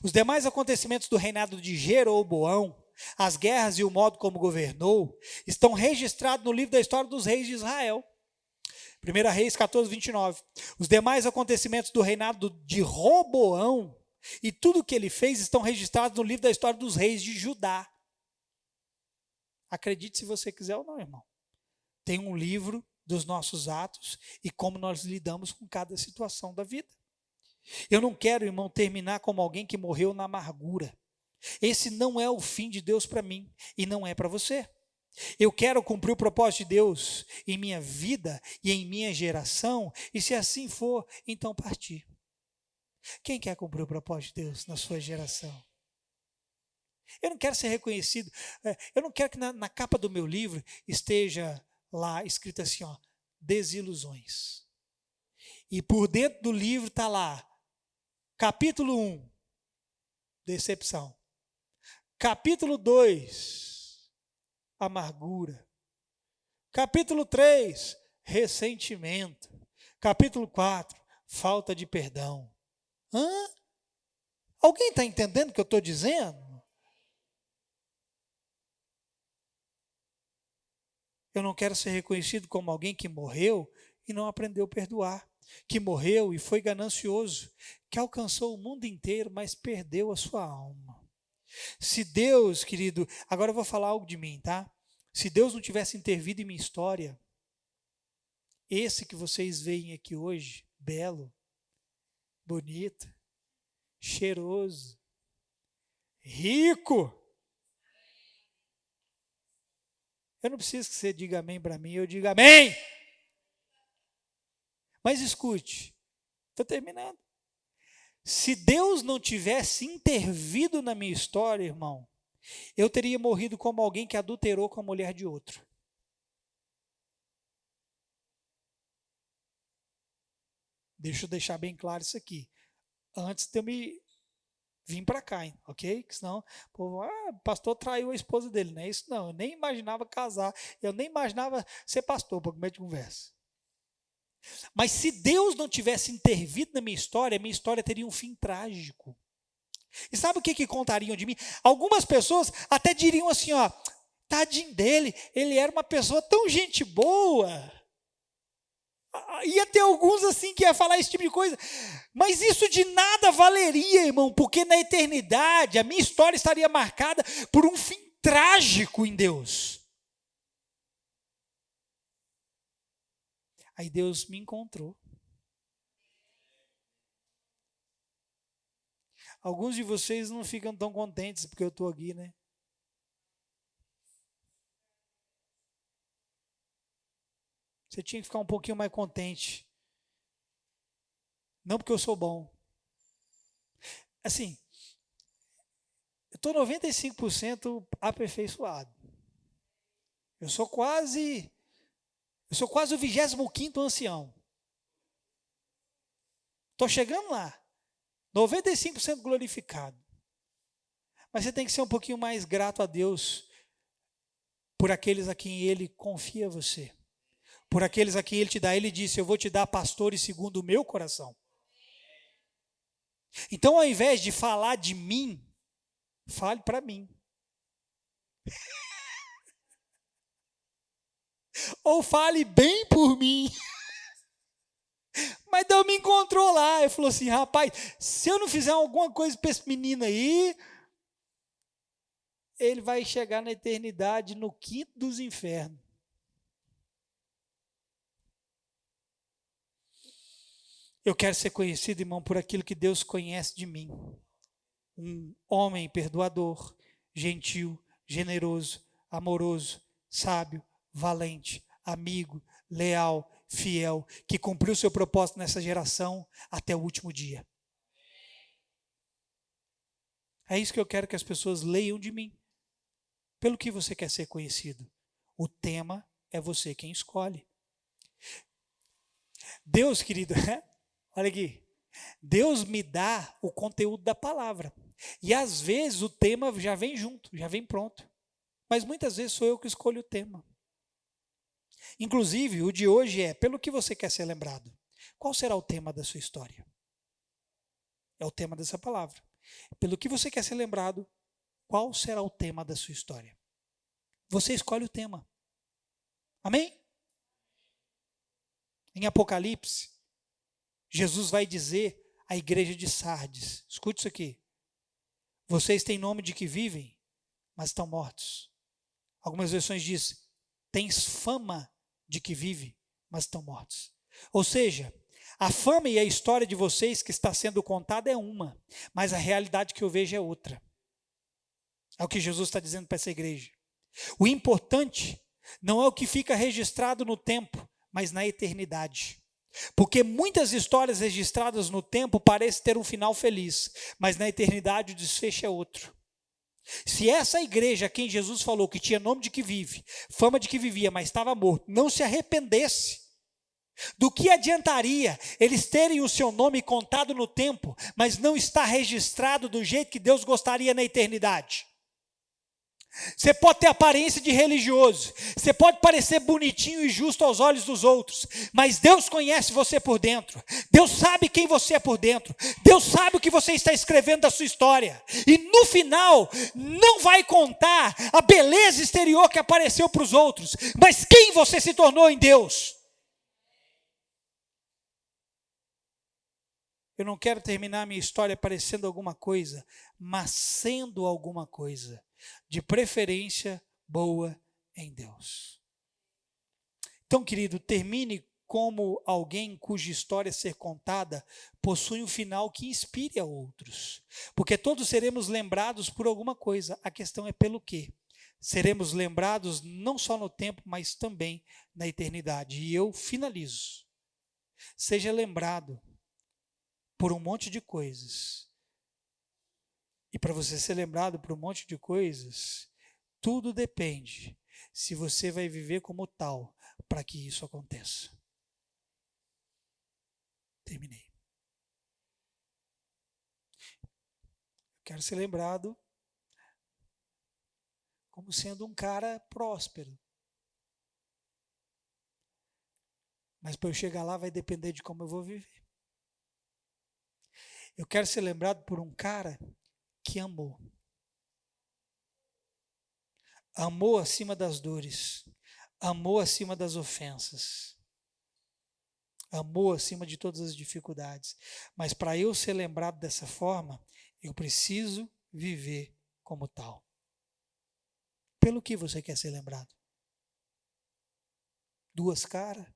Os demais acontecimentos do reinado de Jeroboão, as guerras e o modo como governou, estão registrados no livro da história dos reis de Israel. 1 Reis 14, 29. Os demais acontecimentos do reinado de Roboão e tudo o que ele fez estão registrados no livro da história dos reis de Judá. Acredite se você quiser ou não, irmão. Tem um livro dos nossos atos e como nós lidamos com cada situação da vida. Eu não quero, irmão, terminar como alguém que morreu na amargura. Esse não é o fim de Deus para mim e não é para você. Eu quero cumprir o propósito de Deus em minha vida e em minha geração, e se assim for, então partir. Quem quer cumprir o propósito de Deus na sua geração? Eu não quero ser reconhecido, eu não quero que na capa do meu livro esteja lá escrito assim, ó, desilusões. E por dentro do livro está lá, capítulo 1, decepção. Capítulo 2, amargura. Capítulo 3, ressentimento. Capítulo 4, falta de perdão. Alguém está entendendo o que eu estou dizendo? Eu não quero ser reconhecido como alguém que morreu e não aprendeu a perdoar, que morreu e foi ganancioso, que alcançou o mundo inteiro, mas perdeu a sua alma. Se Deus, querido, agora eu vou falar algo de mim, tá? Se Deus não tivesse intervido em minha história, esse que vocês veem aqui hoje, belo, bonito, cheiroso, rico, eu não preciso que você diga amém para mim, eu digo amém. Mas escute, estou terminando. Se Deus não tivesse intervido na minha história, irmão, eu teria morrido como alguém que adulterou com a mulher de outro. Deixa eu deixar bem claro isso aqui. Antes de eu me vir para cá, hein, ok? Que senão, o pastor traiu a esposa dele, não é isso não. Eu nem imaginava casar, eu nem imaginava ser pastor para comer de conversa. Mas se Deus não tivesse intervido na minha história teria um fim trágico. E sabe o que contariam de mim? Algumas pessoas até diriam assim, ó, tadinho dele, ele era uma pessoa tão gente boa. Ia ter alguns assim que ia falar esse tipo de coisa. Mas isso de nada valeria, irmão, porque na eternidade a minha história estaria marcada por um fim trágico em Deus. Aí Deus me encontrou. Alguns de vocês não ficam tão contentes porque eu estou aqui, né? Você tinha que ficar um pouquinho mais contente. Não porque eu sou bom. Assim, eu estou 95% aperfeiçoado. Eu sou quase o 25º ancião. Estou chegando lá. 95% glorificado. Mas você tem que ser um pouquinho mais grato a Deus por aqueles a quem Ele confia você. Por aqueles a quem Ele te dá. Ele disse, eu vou te dar pastores segundo o meu coração. Então, ao invés de falar de mim, fale para mim. Ou fale bem por mim. Mas Deus me encontrou lá. Ele falou assim, rapaz, se eu não fizer alguma coisa para esse menino aí, ele vai chegar na eternidade no quinto dos infernos. Eu quero ser conhecido, irmão, por aquilo que Deus conhece de mim. Um homem perdoador, gentil, generoso, amoroso, sábio, valente, amigo, leal, fiel, que cumpriu seu propósito nessa geração até o último dia. É isso que eu quero que as pessoas leiam de mim. Pelo que você quer ser conhecido? O tema é você quem escolhe. Deus, querido, olha aqui. Deus me dá o conteúdo da palavra. E às vezes o tema já vem junto, já vem pronto. Mas muitas vezes sou eu que escolho o tema. Inclusive, o de hoje é: pelo que você quer ser lembrado? Qual será o tema da sua história? É o tema dessa palavra. Pelo que você quer ser lembrado, qual será o tema da sua história? Você escolhe o tema. Amém? Em Apocalipse, Jesus vai dizer à igreja de Sardes: escute isso aqui. Vocês têm nome de que vivem, mas estão mortos. Algumas versões dizem: tens fama de que vive, mas estão mortos. Ou seja, a fama e a história de vocês que está sendo contada é uma, mas a realidade que eu vejo é outra. É o que Jesus está dizendo para essa igreja. O importante não é o que fica registrado no tempo, mas na eternidade. Porque muitas histórias registradas no tempo parecem ter um final feliz, mas na eternidade o desfecho é outro. Se essa igreja a quem Jesus falou que tinha nome de que vive, fama de que vivia, mas estava morto, não se arrependesse, do que adiantaria eles terem o seu nome contado no tempo, mas não está registrado do jeito que Deus gostaria na eternidade? Você pode ter aparência de religioso, você pode parecer bonitinho e justo aos olhos dos outros, mas Deus conhece você por dentro, Deus sabe quem você é por dentro, Deus sabe o que você está escrevendo da sua história, e no final não vai contar a beleza exterior que apareceu para os outros, mas quem você se tornou em Deus. Eu não quero terminar minha história parecendo alguma coisa, mas sendo alguma coisa, de preferência boa em Deus. Então, querido, termine como alguém cuja história a ser contada possui um final que inspire a outros. Porque todos seremos lembrados por alguma coisa, a questão é pelo quê? Seremos lembrados não só no tempo, mas também na eternidade. E eu finalizo. Seja lembrado por um monte de coisas. E para você ser lembrado por um monte de coisas, tudo depende se você vai viver como tal para que isso aconteça. Terminei. Quero ser lembrado como sendo um cara próspero. Mas para eu chegar lá vai depender de como eu vou viver. Eu quero ser lembrado por um cara que amou. Amou acima das dores. Amou acima das ofensas. Amou acima de todas as dificuldades. Mas para eu ser lembrado dessa forma, eu preciso viver como tal. Pelo que você quer ser lembrado? Duas caras?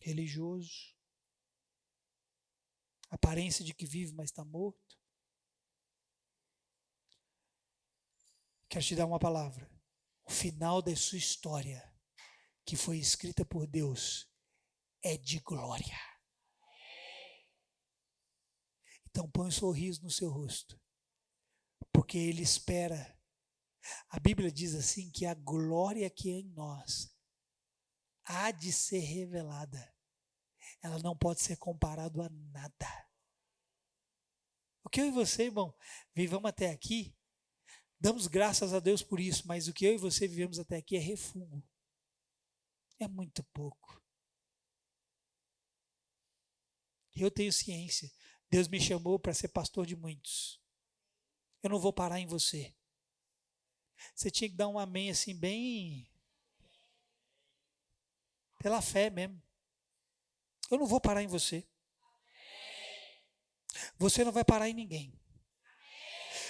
Religioso? Aparência de que vive, mas está morto? Quero te dar uma palavra. O final da sua história, que foi escrita por Deus, é de glória. Então põe um sorriso no seu rosto, porque Ele espera. A Bíblia diz assim que a glória que é em nós há de ser revelada. Ela não pode ser comparada a nada. O que eu e você, irmão, vivamos até aqui, damos graças a Deus por isso, mas o que eu e você vivemos até aqui é refúgio. É muito pouco. Eu tenho ciência. Deus me chamou para ser pastor de muitos. Eu não vou parar em você. Você tinha que dar um amém assim, bem pela fé mesmo. Eu não vou parar em você. Você não vai parar em ninguém.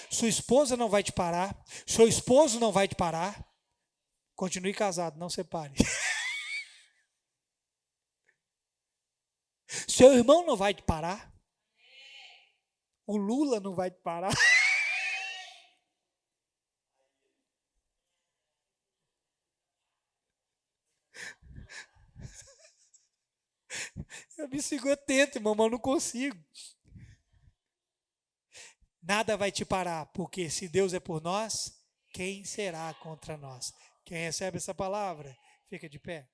Sua esposa não vai te parar. Seu esposo não vai te parar. Continue casado, não separe. Seu irmão não vai te parar. O Lula não vai te parar. Eu me seguro, eu tento, irmão, mas eu não consigo. Nada vai te parar, porque se Deus é por nós, quem será contra nós? Quem recebe essa palavra, fica de pé.